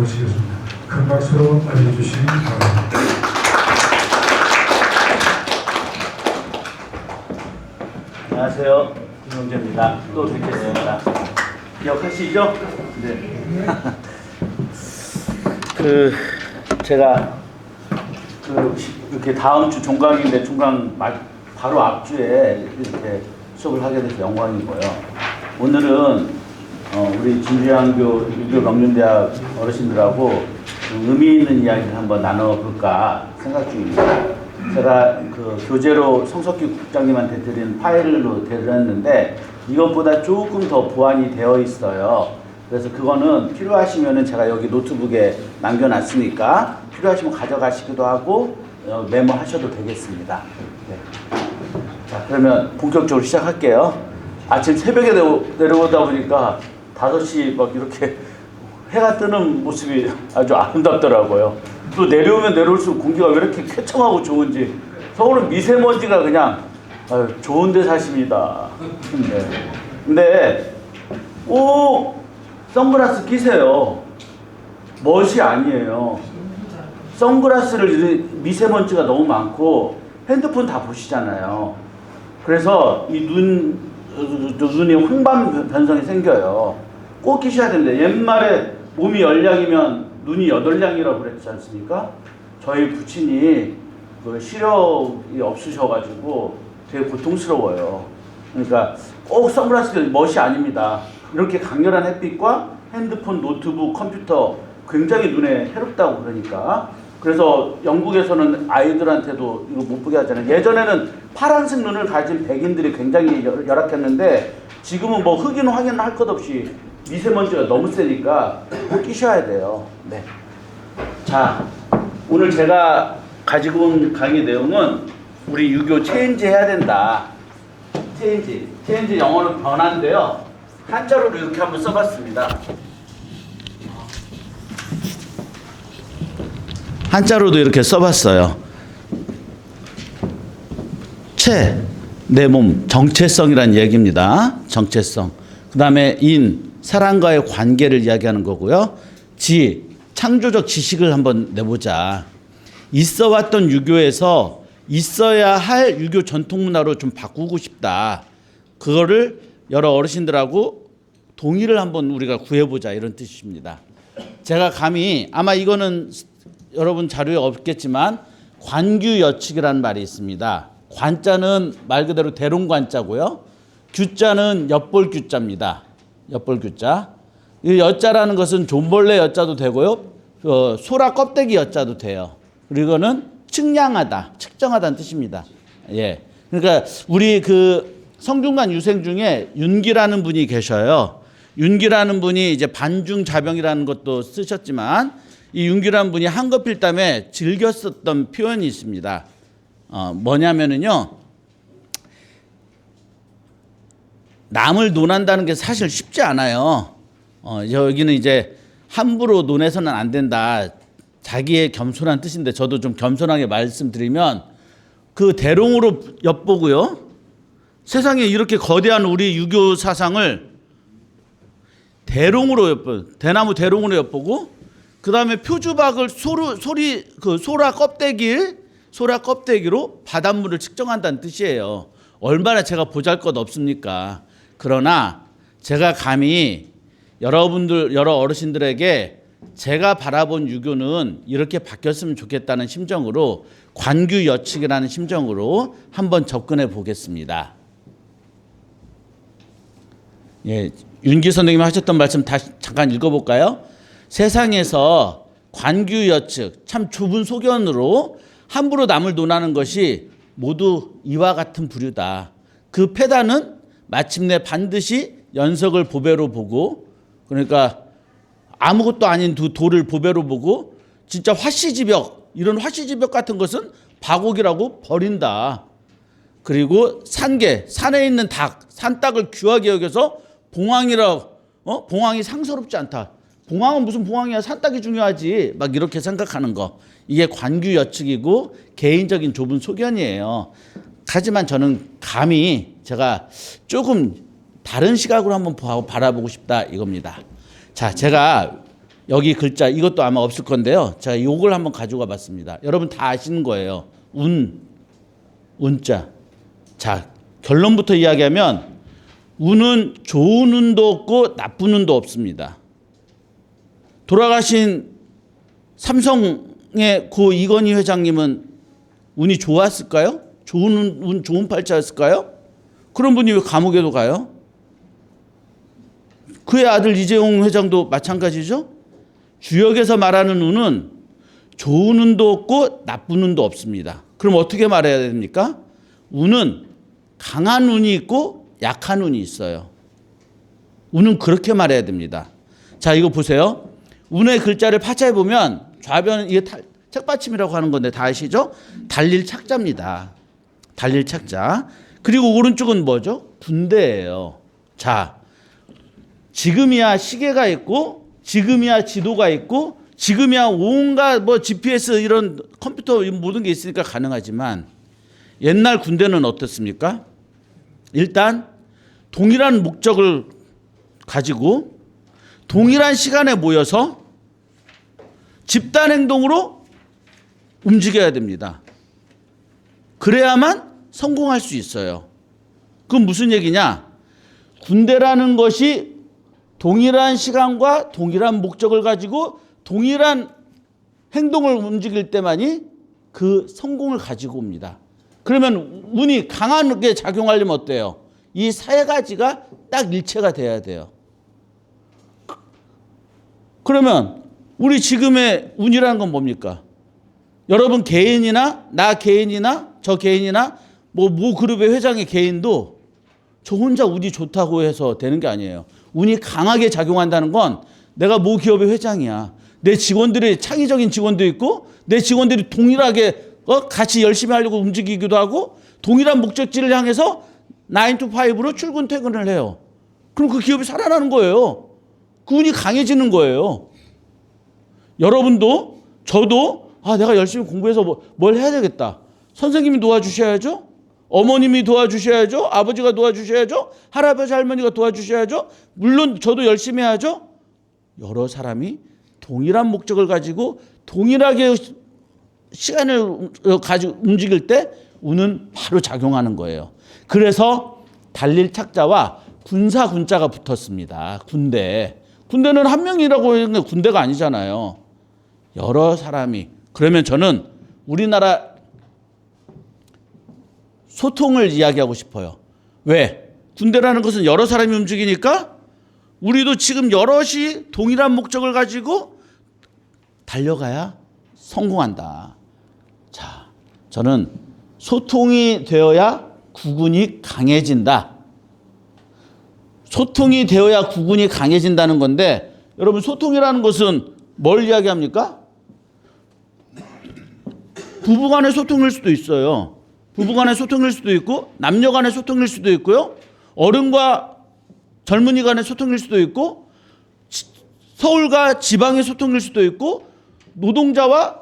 모시겠습니다. 큰 박수로 맞이해주시기 바랍니다. 안녕하세요. 김용재입니다. 또 뵙겠습니다. 기억하시죠? 네. 제가 이렇게 다음 주 종강인데 종강 바로 앞주에 이렇게 수업을 하게 돼서 영광이고요. 오늘은 우리 진주양교 유교 명륜대학 어르신들하고 의미 있는 이야기를 한번 나눠볼까 생각 중입니다. 제가 그 교재로 성석기 국장님한테 드린 파일로 드렸는데 이것보다 조금 더 보완이 되어 있어요. 그래서 그거는 필요하시면은 제가 여기 노트북에 남겨놨으니까 필요하시면 가져가시기도 하고 메모하셔도 되겠습니다. 네. 자, 그러면 본격적으로 시작할게요. 아침 새벽에 내려오다 보니까 5시 막 이렇게 해가 뜨는 모습이 아주 아름답더라고요. 또 내려오면 내려올수록 공기가 왜 이렇게 쾌청하고 좋은지. 서울은 미세먼지가 그냥 좋은 데 사십니다. 근데 선글라스 끼세요. 멋이 아니에요. 선글라스를 미세먼지가 너무 많고 핸드폰 다 보시잖아요. 그래서 이 눈이 황반 변성이 생겨요. 꼭 끼셔야 됩니다. 옛말에 몸이 10량이면 눈이 8량이라고 그랬지 않습니까? 저희 부친이 시력이 없으셔가지고 되게 고통스러워요. 그러니까 꼭 선글라스가 멋이 아닙니다. 이렇게 강렬한 햇빛과 핸드폰, 노트북, 컴퓨터 굉장히 눈에 해롭다고 그러니까. 그래서 영국에서는 아이들한테도 이거 못 보게 하잖아요. 예전에는 파란색 눈을 가진 백인들이 굉장히 열악했는데 지금은 뭐 흑인 확인할 것 없이 미세먼지가 너무 세니까 꼭 끼셔야 돼요. 네. 자, 오늘 제가 가지고 온 강의 내용은 우리 유교 체인지 해야 된다. 체인지 영어로 변화인데요. 한자로도 이렇게 한번 써봤습니다. 한자로도 이렇게 써봤어요. 내 몸, 정체성이란 얘기입니다. 정체성. 그 다음에 사람과의 관계를 이야기하는 거고요. 창조적 지식을 한번 내보자. 있어왔던 유교에서 있어야 할 유교 전통 문화로 좀 바꾸고 싶다. 그거를 여러 어르신들하고 동의를 한번 우리가 구해보자 이런 뜻입니다. 제가 감히 아마 이거는 여러분 자료에 없겠지만 관규여측이라는 말이 있습니다. 관자는 말 그대로 대롱관자고요. 규자는 엿볼규자입니다. 엿볼규자. 이 엿자라는 것은 존벌레 엿자도 되고요. 소라 껍데기 엿자도 돼요. 그리고 이거는 측량하다, 측정하다는 뜻입니다. 예. 그러니까 우리 성균관 유생 중에 윤기라는 분이 계셔요. 윤기라는 분이 이제 반중자병이라는 것도 쓰셨지만 이 윤기라는 분이 한거필담에 즐겨 썼던 표현이 있습니다. 뭐냐면은요. 남을 논한다는 게 사실 쉽지 않아요. 여기는 이제 함부로 논해서는 안 된다. 자기의 겸손한 뜻인데 저도 좀 겸손하게 말씀드리면 대롱으로 엿보고요. 세상에 이렇게 거대한 우리 유교 사상을 대나무 대롱으로 엿보고 그 다음에 표주박을 소라 껍데기로 바닷물을 측정한다는 뜻이에요. 얼마나 제가 보잘것 없습니까? 그러나 제가 감히 여러 어르신들에게 제가 바라본 유교는 이렇게 바뀌었으면 좋겠다는 심정으로 관규여측이라는 심정으로 한번 접근해 보겠습니다. 예, 윤기 선생님이 하셨던 말씀 다시 잠깐 읽어볼까요? 세상에서 관규여측, 참 좁은 소견으로 함부로 남을 논하는 것이 모두 이와 같은 부류다. 그 패단은 마침내 반드시 연석을 보배로 보고, 그러니까 아무것도 아닌 두 돌을 보배로 보고 진짜 이런 화시지벽 같은 것은 바곡이라고 버린다. 그리고 산에 있는 산닭을 귀하게 여겨서 봉황이 상스럽지 않다. 봉황은 무슨 봉황이야, 산닭이 중요하지. 막 이렇게 생각하는 거. 이게 관규여측이고 개인적인 좁은 소견이에요. 하지만 저는 감히 제가 조금 다른 시각으로 한번 바라보고 싶다 이겁니다. 자, 제가 여기 글자 이것도 아마 없을 건데요. 자, 이걸 한번 가져가 봤습니다. 여러분 다 아시는 거예요. 운자. 자, 결론부터 이야기하면 운은 좋은 운도 없고 나쁜 운도 없습니다. 돌아가신 삼성의 고 이건희 회장님은 운이 좋았을까요? 좋은 팔자였을까요? 그런 분이 왜 감옥에도 가요? 그의 아들 이재용 회장도 마찬가지죠. 주역에서 말하는 운은 좋은 운도 없고 나쁜 운도 없습니다. 그럼 어떻게 말해야 됩니까? 운은 강한 운이 있고 약한 운이 있어요. 운은 그렇게 말해야 됩니다. 자, 이거 보세요. 운의 글자를 파자에 보면 좌변 이게 책받침이라고 하는 건데 다 아시죠? 달릴 착자입니다. 달릴 착자. 그리고 오른쪽은 뭐죠? 군대예요. 자, 지금이야 시계가 있고 지금이야 지도가 있고 지금이야 온갖 뭐 GPS 이런 컴퓨터 모든 게 있으니까 가능하지만 옛날 군대는 어떻습니까? 일단 동일한 목적을 가지고 동일한 시간에 모여서 집단 행동으로 움직여야 됩니다. 그래야만 성공할 수 있어요. 그건 무슨 얘기냐? 군대라는 것이 동일한 시간과 동일한 목적을 가지고 동일한 행동을 움직일 때만이 그 성공을 가지고 옵니다. 그러면 운이 강하게 작용하려면 어때요? 이 세 가지가 딱 일체가 돼야 돼요. 그러면 우리 지금의 운이라는 건 뭡니까? 여러분 개인이나 나 개인이나 저 개인이나 모 그룹의 회장의 개인도 저 혼자 운이 좋다고 해서 되는 게 아니에요. 운이 강하게 작용한다는 건 내가 모 기업의 회장이야. 내 직원들이 창의적인 직원도 있고 내 직원들이 동일하게 같이 열심히 하려고 움직이기도 하고 동일한 목적지를 향해서 9 to 5로 출근 퇴근을 해요. 그럼 그 기업이 살아나는 거예요. 그 운이 강해지는 거예요. 여러분도 저도 내가 열심히 공부해서 뭘 해야 되겠다. 선생님이 도와주셔야죠. 어머님이 도와주셔야죠. 아버지가 도와주셔야죠. 할아버지 할머니가 도와주셔야죠. 물론 저도 열심히 해야죠. 여러 사람이 동일한 목적을 가지고 동일하게 시간을 가지고 움직일 때 운은 바로 작용하는 거예요. 그래서 달릴 착자와 군사군자가 붙었습니다. 군대는 한 명이라고 했는데 군대가 아니잖아요. 여러 사람이. 그러면 저는 우리나라 소통을 이야기하고 싶어요. 왜? 군대라는 것은 여러 사람이 움직이니까 우리도 지금 여럿이 동일한 목적을 가지고 달려가야 성공한다. 자, 저는 소통이 되어야 국군이 강해진다. 소통이 되어야 국군이 강해진다는 건데 여러분 소통이라는 것은 뭘 이야기합니까? 부부간의 소통일 수도 있어요. 부부간의 소통일 수도 있고 남녀간의 소통일 수도 있고요. 어른과 젊은이 간의 소통일 수도 있고 서울과 지방의 소통일 수도 있고 노동자와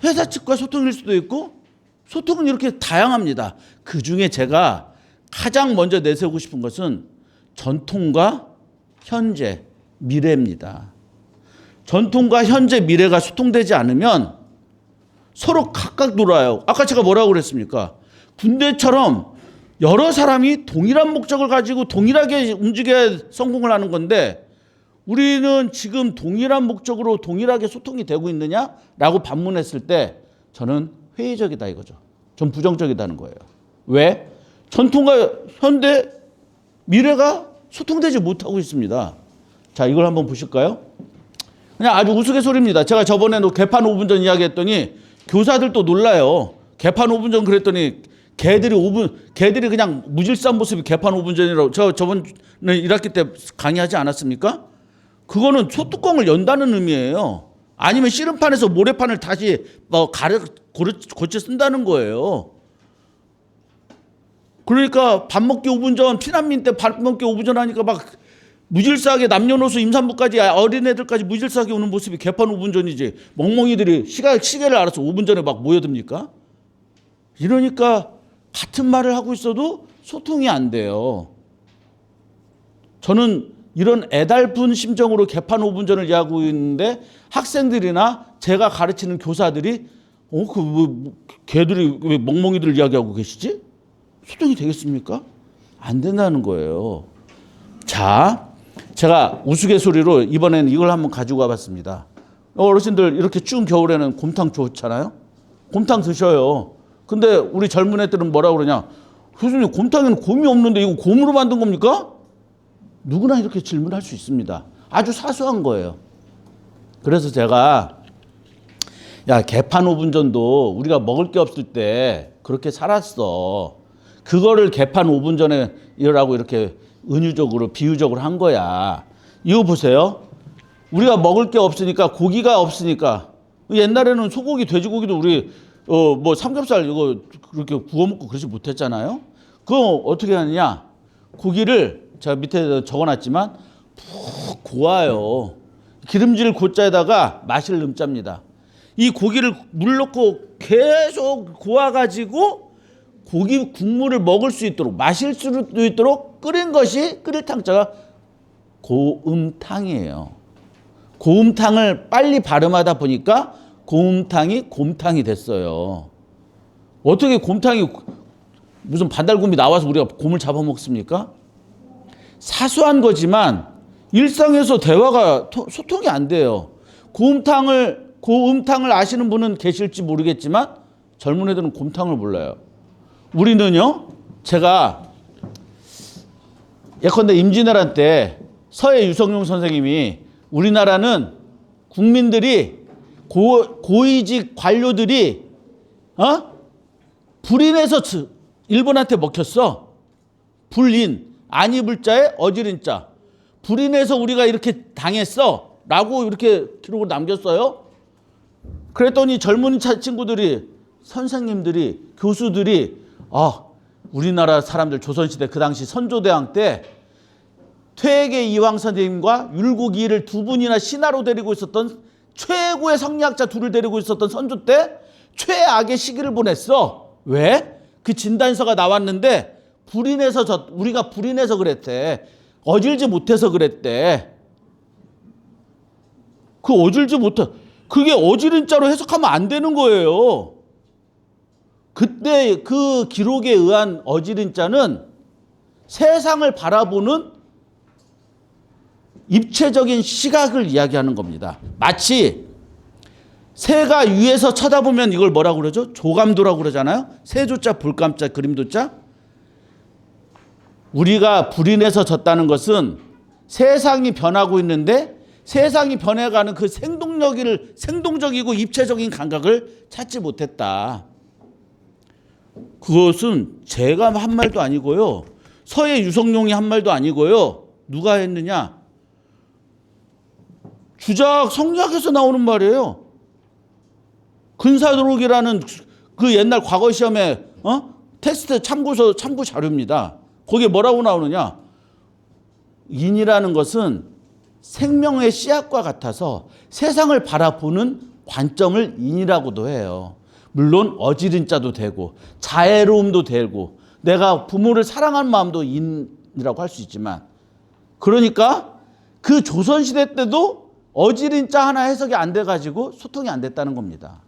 회사 측과 소통일 수도 있고 소통은 이렇게 다양합니다. 그중에 제가 가장 먼저 내세우고 싶은 것은 전통과 현재, 미래입니다. 전통과 현재, 미래가 소통되지 않으면 서로 각각 놀아요. 아까 제가 뭐라고 그랬습니까? 군대처럼 여러 사람이 동일한 목적을 가지고 동일하게 움직여야 성공을 하는 건데 우리는 지금 동일한 목적으로 동일하게 소통이 되고 있느냐라고 반문했을 때 저는 회의적이다 이거죠. 좀 부정적이다는 거예요. 왜? 전통과 현대, 미래가 소통되지 못하고 있습니다. 자, 이걸 한번 보실까요? 그냥 아주 우스갯소리입니다. 제가 저번에도 개판 5분 전 이야기했더니 교사들도 놀라요. 개판 5분 전 그랬더니 개들이 그냥 무질서한 모습이 개판 5분 전이라고. 저번에 1학기 때 강의하지 않았습니까? 그거는 소뚜껑을 연다는 의미예요. 아니면 씨름판에서 모래판을 다시 고쳐 쓴다는 거예요. 그러니까 밥 먹기 5분 전, 피난민 때 밥 먹기 5분 전 하니까 막 무질서하게 남녀노소 임산부까지 어린애들까지 무질서하게 오는 모습이 개판 5분 전이지. 멍멍이들이 시계를 알아서 5분 전에 막 모여듭니까? 이러니까 같은 말을 하고 있어도 소통이 안 돼요. 저는 이런 애달픈 심정으로 개판 5분 전을 이야기하고 있는데 학생들이나 제가 가르치는 교사들이 걔들이 왜 멍멍이들 이야기하고 계시지? 소통이 되겠습니까? 안 된다는 거예요. 자, 제가 우스갯소리로 이번에는 이걸 한번 가지고 와봤습니다. 어르신들 이렇게 추운 겨울에는 곰탕 좋잖아요. 곰탕 드셔요. 근데 우리 젊은 애들은 뭐라 그러냐? 교수님, 곰탕에는 곰이 없는데 이거 곰으로 만든 겁니까? 누구나 이렇게 질문할 수 있습니다. 아주 사소한 거예요. 그래서 제가 개판 5분 전도 우리가 먹을 게 없을 때 그렇게 살았어. 그거를 개판 5분 전에 이러라고 이렇게 은유적으로 비유적으로 한 거야. 이거 보세요. 우리가 먹을 게 없으니까, 고기가 없으니까, 옛날에는 소고기, 돼지고기도 우리 뭐 삼겹살 이거 그렇게 구워 먹고 그러지 못했잖아요. 그거 어떻게 하느냐? 고기를 제가 밑에 적어놨지만 푹 고아요. 기름질 고자에다가 마실 음자입니다. 이 고기를 물 넣고 계속 고아가지고 고기 국물을 먹을 수 있도록, 마실 수 있도록 끓인 것이, 끓일 탕자가 고음탕이에요. 고음탕을 빨리 발음하다 보니까 고음탕이 곰탕이 됐어요. 어떻게 곰탕이 무슨 반달곰이 나와서 우리가 곰을 잡아먹습니까? 사소한 거지만 일상에서 대화가 소통이 안 돼요. 고음탕을 아시는 분은 계실지 모르겠지만 젊은 애들은 곰탕을 몰라요. 우리는요, 제가 예컨대 임진왜란 때 서해 유성룡 선생님이 우리나라는 국민들이 고위직 관료들이 불인해서 일본한테 먹혔어. 불인, 안 입을 자에 어지른 자. 불인해서 우리가 이렇게 당했어 라고 이렇게 기록을 남겼어요. 그랬더니 젊은 친구들이, 선생님들이, 교수들이 우리나라 사람들 조선시대 그 당시 선조대왕 때 퇴계 이황 선생님과 율곡이를 두 분이나 신하로 데리고 있었던 최고의 성리학자 둘을 데리고 있었던 선조 때 최악의 시기를 보냈어. 왜? 그 진단서가 나왔는데 우리가 불인해서 그랬대. 어질지 못해서 그랬대. 그게 어지른 자로 해석하면 안 되는 거예요. 그때 그 기록에 의한 어지른 자는 세상을 바라보는 입체적인 시각을 이야기하는 겁니다. 마치 새가 위에서 쳐다보면 이걸 뭐라고 그러죠? 조감도라고 그러잖아요. 새조자, 불감자, 그림도자. 우리가 불인해서 졌다는 것은 세상이 변하고 있는데 세상이 변해가는 그 생동적이고 입체적인 감각을 찾지 못했다. 그것은 제가 한 말도 아니고요. 서해 유성룡이 한 말도 아니고요. 누가 했느냐? 주작 성리학에서 나오는 말이에요. 근사도록이라는 그 옛날 과거 시험에 테스트 참고 자료입니다. 거기에 뭐라고 나오느냐? 인이라는 것은 생명의 씨앗과 같아서 세상을 바라보는 관점을 인이라고도 해요. 물론 어지른 자도 되고 자애로움도 되고 내가 부모를 사랑하는 마음도 인이라고 할 수 있지만, 그러니까 그 조선시대 때도 어지른 자 하나 해석이 안 돼가지고 소통이 안 됐다는 겁니다.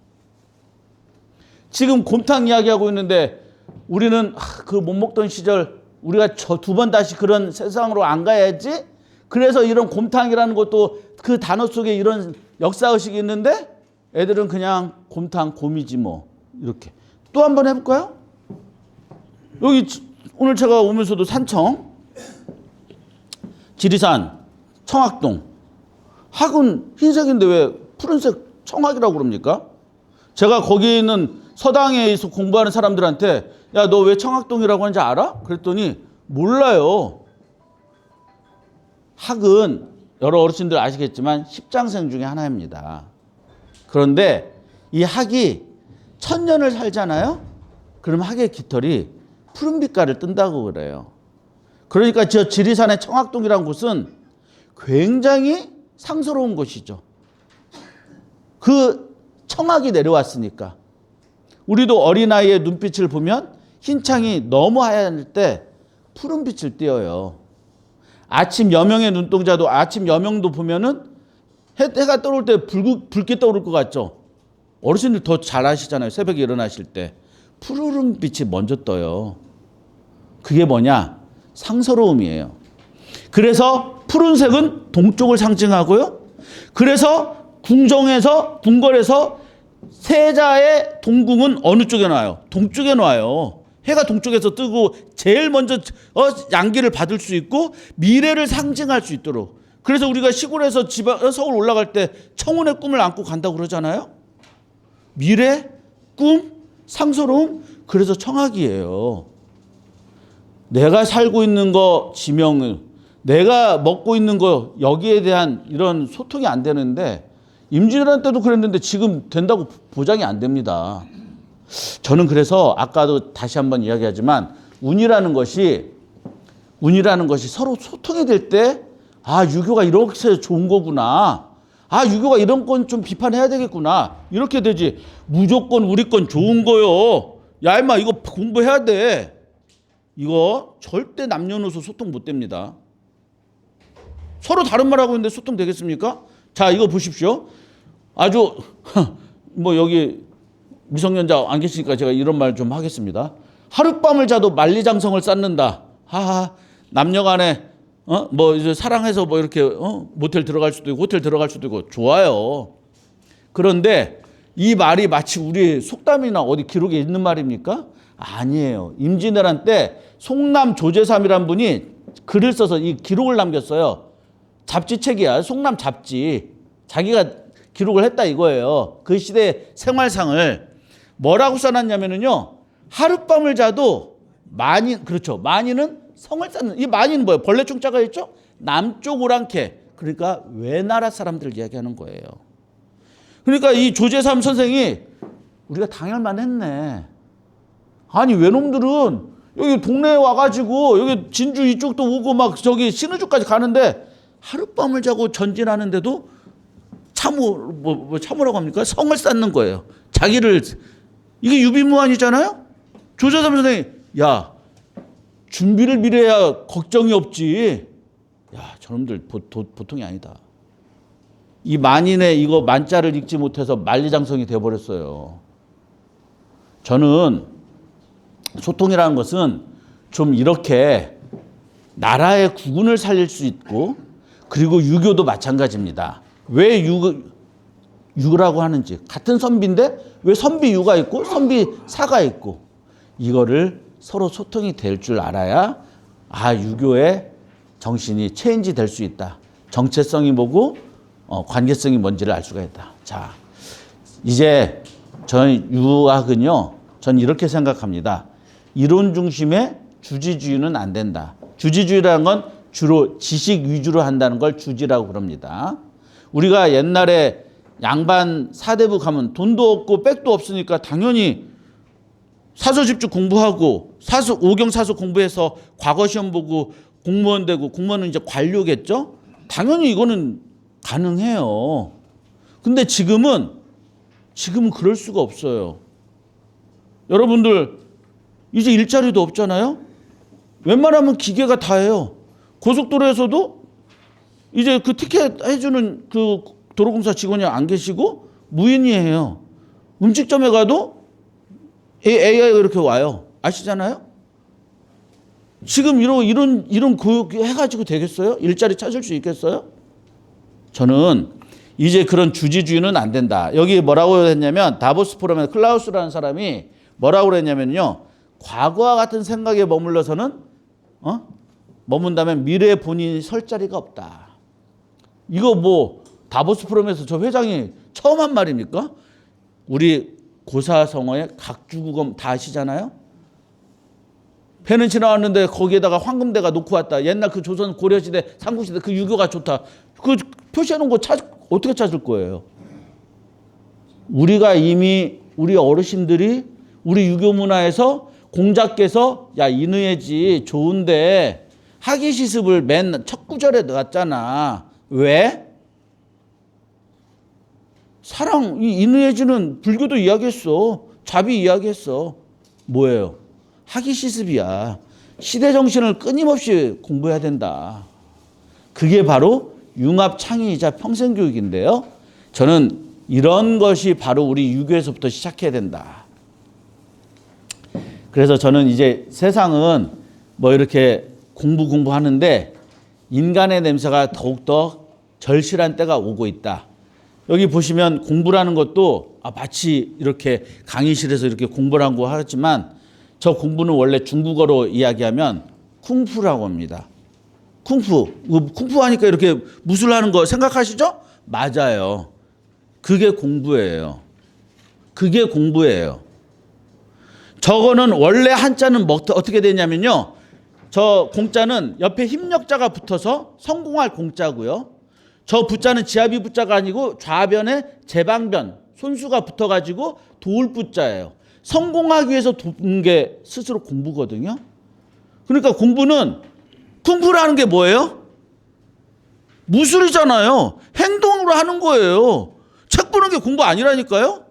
지금 곰탕 이야기하고 있는데 우리는 그 못 먹던 시절 우리가 두 번 다시 그런 세상으로 안 가야지. 그래서 이런 곰탕이라는 것도 그 단어 속에 이런 역사의식이 있는데 애들은 그냥 곰탕, 곰이지 뭐. 이렇게. 또 한 번 해볼까요? 여기 오늘 제가 오면서도 산청, 지리산, 청학동. 학은 흰색인데 왜 푸른색 청학이라고 그럽니까? 제가 거기 있는 서당에서 공부하는 사람들한테 야, 너 왜 청학동이라고 하는지 알아? 그랬더니 몰라요. 학은 여러 어르신들 아시겠지만 십장생 중에 하나입니다. 그런데 이 학이 1000년을 살잖아요. 그럼 학의 깃털이 푸른 빛깔을 뜬다고 그래요. 그러니까 저 지리산의 청학동이라는 곳은 굉장히 상스러운 곳이죠. 그 청학이 내려왔으니까. 우리도 어린아이의 눈빛을 보면 흰 창이 너무 하얄 때 푸른 빛을 띄어요. 아침 여명의 눈동자도 아침 여명도 보면은 해가 떠오를 때 붉게 떠오를 것 같죠. 어르신들 더 잘 아시잖아요. 새벽에 일어나실 때 푸르른 빛이 먼저 떠요. 그게 뭐냐? 상서로움이에요. 그래서 푸른색은 동쪽을 상징하고요. 그래서 궁궐에서 세자의 동궁은 어느 쪽에 놔요? 동쪽에 놔요. 해가 동쪽에서 뜨고 제일 먼저 양기를 받을 수 있고 미래를 상징할 수 있도록. 그래서 우리가 시골에서 서울 올라갈 때 청운의 꿈을 안고 간다고 그러잖아요. 미래, 꿈, 상서로움. 그래서 청학이에요. 내가 살고 있는 거 지명을, 내가 먹고 있는 거 여기에 대한 이런 소통이 안 되는데 임진왜란 때도 그랬는데 지금 된다고 보장이 안 됩니다. 저는 그래서 아까도 다시 한번 이야기하지만 운이라는 것이 서로 소통이 될 때 유교가 이렇게 좋은 거구나. 유교가 이런 건 좀 비판해야 되겠구나. 이렇게 되지. 무조건 우리 건 좋은 거요. 야 임마 이거 공부해야 돼. 이거 절대 남녀노소 소통 못 됩니다. 서로 다른 말 하고 있는데 소통 되겠습니까? 자, 이거 보십시오. 아주 여기 미성년자 안 계시니까 제가 이런 말 좀 하겠습니다. 하룻밤을 자도 만리장성을 쌓는다. 남녀간에 이제 사랑해서 이렇게 모텔 들어갈 수도 있고 호텔 들어갈 수도 있고 좋아요. 그런데 이 말이 마치 우리 속담이나 어디 기록에 있는 말입니까? 아니에요. 임진왜란 때 송남 조제삼이란 분이 글을 써서 이 기록을 남겼어요. 잡지책이야. 송남 잡지. 자기가 기록을 했다 이거예요. 그 시대의 생활상을 뭐라고 써놨냐면요. 하룻밤을 자도 만인은 성을 쌓는. 이 만인은 뭐예요? 벌레 총자가 있죠? 남쪽 오랑캐. 그러니까 외나라 사람들 이야기하는 거예요. 그러니까 이 조제삼 선생이 우리가 당할만 했네. 아니 외놈들은 여기 동네에 와가지고 여기 진주 이쪽도 오고 막 저기 신의주까지 가는데 하룻밤을 자고 전진하는데도 참으라고 합니까? 성을 쌓는 거예요. 자기를. 이게 유비무환이잖아요. 조제삼 선생이 준비를 미리 해야 걱정이 없지. 저놈들 보통이 아니다. 이 만인의 이거 만자를 읽지 못해서 만리장성이 돼버렸어요. 저는 소통이라는 것은 좀 이렇게 나라의 국운을 살릴 수 있고 그리고 유교도 마찬가지입니다. 왜 유라고 하는지. 같은 선비인데 왜 선비유가 있고 선비사가 있고 이거를 서로 소통이 될 줄 알아야 유교의 정신이 체인지 될 수 있다. 정체성이 뭐고 관계성이 뭔지를 알 수가 있다. 자, 이제 저는 유학은요. 전 이렇게 생각합니다. 이론 중심의 주지주의는 안 된다. 주지주의라는 건 주로 지식 위주로 한다는 걸 주지라고 그럽니다. 우리가 옛날에 양반 사대부 가면 돈도 없고 백도 없으니까 당연히 사서집주 공부하고 오경사서 공부해서 과거 시험 보고 공무원 되고 공무원은 이제 관료겠죠? 당연히 이거는 가능해요. 근데 지금은 그럴 수가 없어요. 여러분들 이제 일자리도 없잖아요. 웬만하면 기계가 다 해요. 고속도로에서도 이제 그 티켓 해주는 그 도로공사 직원이 안 계시고 무인이에요. 음식점에 가도 AI가 이렇게 와요. 아시잖아요? 지금 이런 교육 해가지고 되겠어요? 일자리 찾을 수 있겠어요? 저는 이제 그런 주지주의는 안 된다. 여기 뭐라고 했냐면 다보스 포럼에 클라우스라는 사람이 뭐라고 그랬냐면요. 과거와 같은 생각에 머물러서는 머문다면 미래의 본인이 설 자리가 없다. 이거 다보스 포럼에서 저 회장이 처음 한 말입니까? 우리 고사성어의 각주국엄 다 아시잖아요? 배는 지나왔는데 거기에다가 황금대가 놓고 왔다. 옛날 그 조선 고려시대 삼국시대 그 유교가 좋다. 그 표시해놓은 거 어떻게 찾을 거예요? 우리가 이미 우리 어르신들이 우리 유교 문화에서 공자께서 인의해지 좋은데 하기시습을 맨 첫 구절에 넣었잖아. 왜? 사랑, 이 인의해지는 불교도 이야기했어. 자비 이야기했어. 뭐예요? 하기시습이야. 시대 정신을 끊임없이 공부해야 된다. 그게 바로 융합 창의이자 평생교육인데요. 저는 이런 것이 바로 우리 유교에서부터 시작해야 된다. 그래서 저는 이제 세상은 뭐 이렇게 공부하는데 인간의 냄새가 더욱더 절실한 때가 오고 있다. 여기 보시면 공부라는 것도 마치 이렇게 강의실에서 이렇게 공부를 하고 하지만 저 공부는 원래 중국어로 이야기하면 쿵푸라고 합니다. 쿵푸 하니까 이렇게 무술하는 거 생각하시죠? 맞아요. 그게 공부예요. 그게 공부예요. 저거는 원래 한자는 어떻게 되냐면요. 저 공자는 옆에 힘력자가 붙어서 성공할 공자고요. 저 부자는 지아비 부자가 아니고 좌변에 제방변 손수가 붙어가지고 도울 부자예요. 성공하기 위해서 돕는 게 스스로 공부거든요. 그러니까 공부는 쿵푸라는 게 뭐예요? 무술이잖아요. 행동으로 하는 거예요. 책 보는 게 공부 아니라니까요.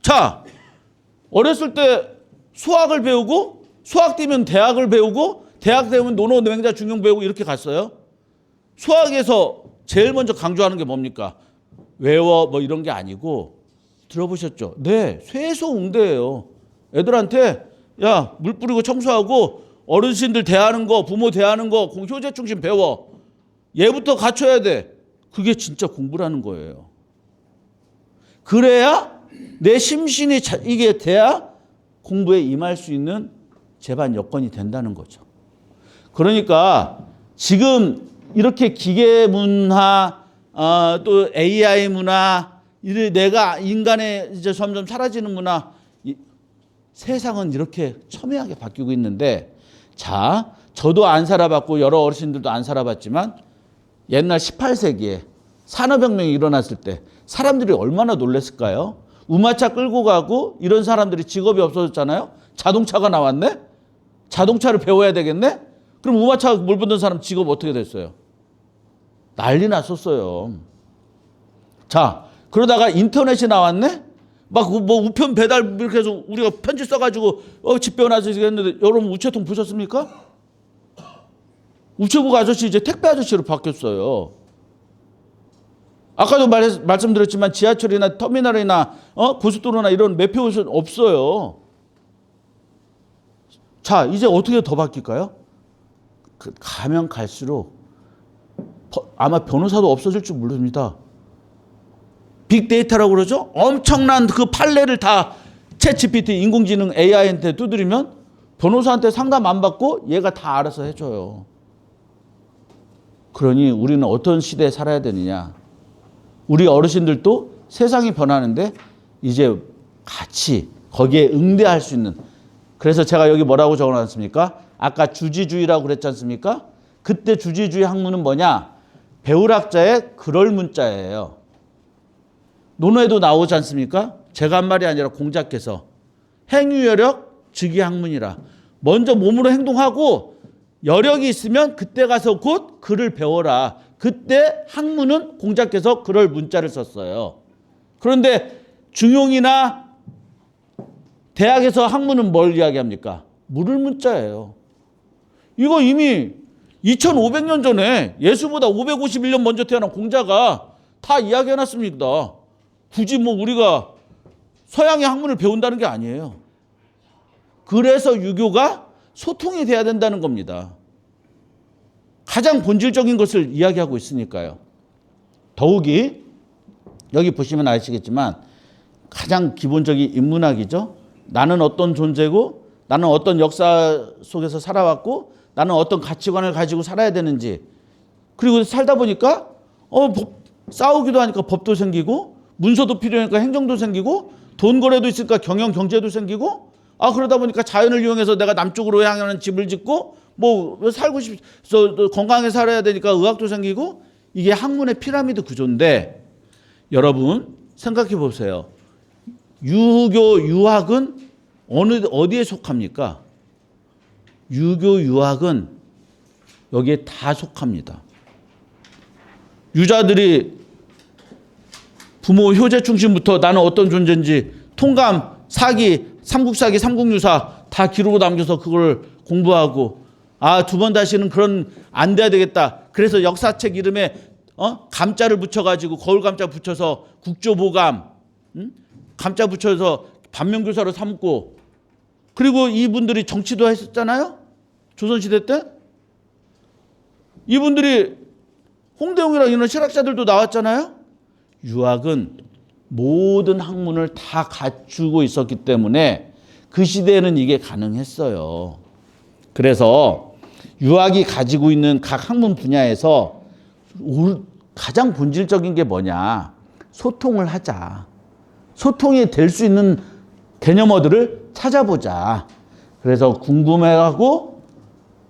자, 어렸을 때 수학을 배우고 수학 되면 대학을 배우고 대학 되면 논어, 맹자, 중용 배우고 이렇게 갔어요. 수학에서 제일 먼저 강조하는 게 뭡니까? 외워 뭐 이런 게 아니고 들어보셨죠? 네, 쇠소응대예요. 애들한테 야, 물 뿌리고 청소하고 어르신들 대하는 거, 부모 대하는 거, 효제 중심 배워. 얘부터 갖춰야 돼. 그게 진짜 공부라는 거예요. 그래야 내 심신이 이게 돼야 공부에 임할 수 있는 제반 여건이 된다는 거죠. 그러니까 지금 이렇게 기계 문화, 또 AI 문화, 내가 인간의 이제 점점 사라지는 문화, 세상은 이렇게 첨예하게 바뀌고 있는데, 자, 저도 안 살아봤고 여러 어르신들도 안 살아봤지만 옛날 18세기에 산업혁명이 일어났을 때 사람들이 얼마나 놀랐을까요? 우마차 끌고 가고 이런 사람들이 직업이 없어졌잖아요. 자동차가 나왔네? 자동차를 배워야 되겠네? 그럼 우마차 물 붓는 사람 직업 어떻게 됐어요? 난리 났었어요. 자, 그러다가 인터넷이 나왔네? 막 뭐 우편 배달 이렇게 해서 우리가 편지 써가지고 집 배워놔서 했는데 여러분 우체통 보셨습니까? 우체국 아저씨 이제 택배 아저씨로 바뀌었어요. 아까도 말씀드렸지만 지하철이나 터미널이나 고속도로나 이런 매표 없어요. 자, 이제 어떻게 더 바뀔까요? 가면 갈수록 아마 변호사도 없어질 줄 모릅니다. 빅데이터라고 그러죠? 엄청난 그 판례를 다 챗GPT 인공지능 AI한테 두드리면 변호사한테 상담 안 받고 얘가 다 알아서 해줘요. 그러니 우리는 어떤 시대에 살아야 되느냐. 우리 어르신들도 세상이 변하는데 이제 같이 거기에 응대할 수 있는. 그래서 제가 여기 뭐라고 적어놨습니까? 아까 주지주의라고 그랬지 않습니까? 그때 주지주의 학문은 뭐냐? 배울학자의 그럴 문자예요. 논어에도 나오지 않습니까? 제가 한 말이 아니라 공자께서 행유여력 즉위학문이라. 먼저 몸으로 행동하고 여력이 있으면 그때 가서 곧 글을 배워라. 그때 학문은 공자께서 그럴 문자를 썼어요. 그런데 중용이나 대학에서 학문은 뭘 이야기합니까? 물을 문자예요. 이거 이미 2500년 전에 예수보다 551년 먼저 태어난 공자가 다 이야기해놨습니다. 굳이 뭐 우리가 서양의 학문을 배운다는 게 아니에요. 그래서 유교가 소통이 돼야 된다는 겁니다. 가장 본질적인 것을 이야기하고 있으니까요. 더욱이 여기 보시면 아시겠지만 가장 기본적인 인문학이죠. 나는 어떤 존재고 나는 어떤 역사 속에서 살아왔고 나는 어떤 가치관을 가지고 살아야 되는지, 그리고 살다 보니까 싸우기도 하니까 법도 생기고 문서도 필요하니까 행정도 생기고 돈 거래도 있으니까 경영 경제도 생기고, 그러다 보니까 자연을 이용해서 내가 남쪽으로 향하는 집을 짓고 뭐 살고 싶어서 건강하게 살아야 되니까 의학도 생기고, 이게 학문의 피라미드 구조인데 여러분 생각해 보세요. 유교 유학은 어디에 속합니까? 유교 유학은 여기에 다 속합니다. 유자들이 부모 효제 중심부터 나는 어떤 존재인지 통감, 사기, 삼국사기, 삼국유사 다 기록으로 남겨서 그걸 공부하고 두 번 다시는 그런 안 돼야 되겠다. 그래서 역사책 이름에 감자를 붙여가지고 거울 감자 붙여서 국조보감, 감자 붙여서 반면교사로 삼고, 그리고 이분들이 정치도 했었잖아요. 조선시대 때 이분들이 홍대웅이랑 이런 실학자들도 나왔잖아요. 유학은 모든 학문을 다 갖추고 있었기 때문에 그 시대에는 이게 가능했어요. 그래서 유학이 가지고 있는 각 학문 분야에서 가장 본질적인 게 뭐냐? 소통을 하자. 소통이 될 수 있는 개념어들을 찾아보자. 그래서 궁금해하고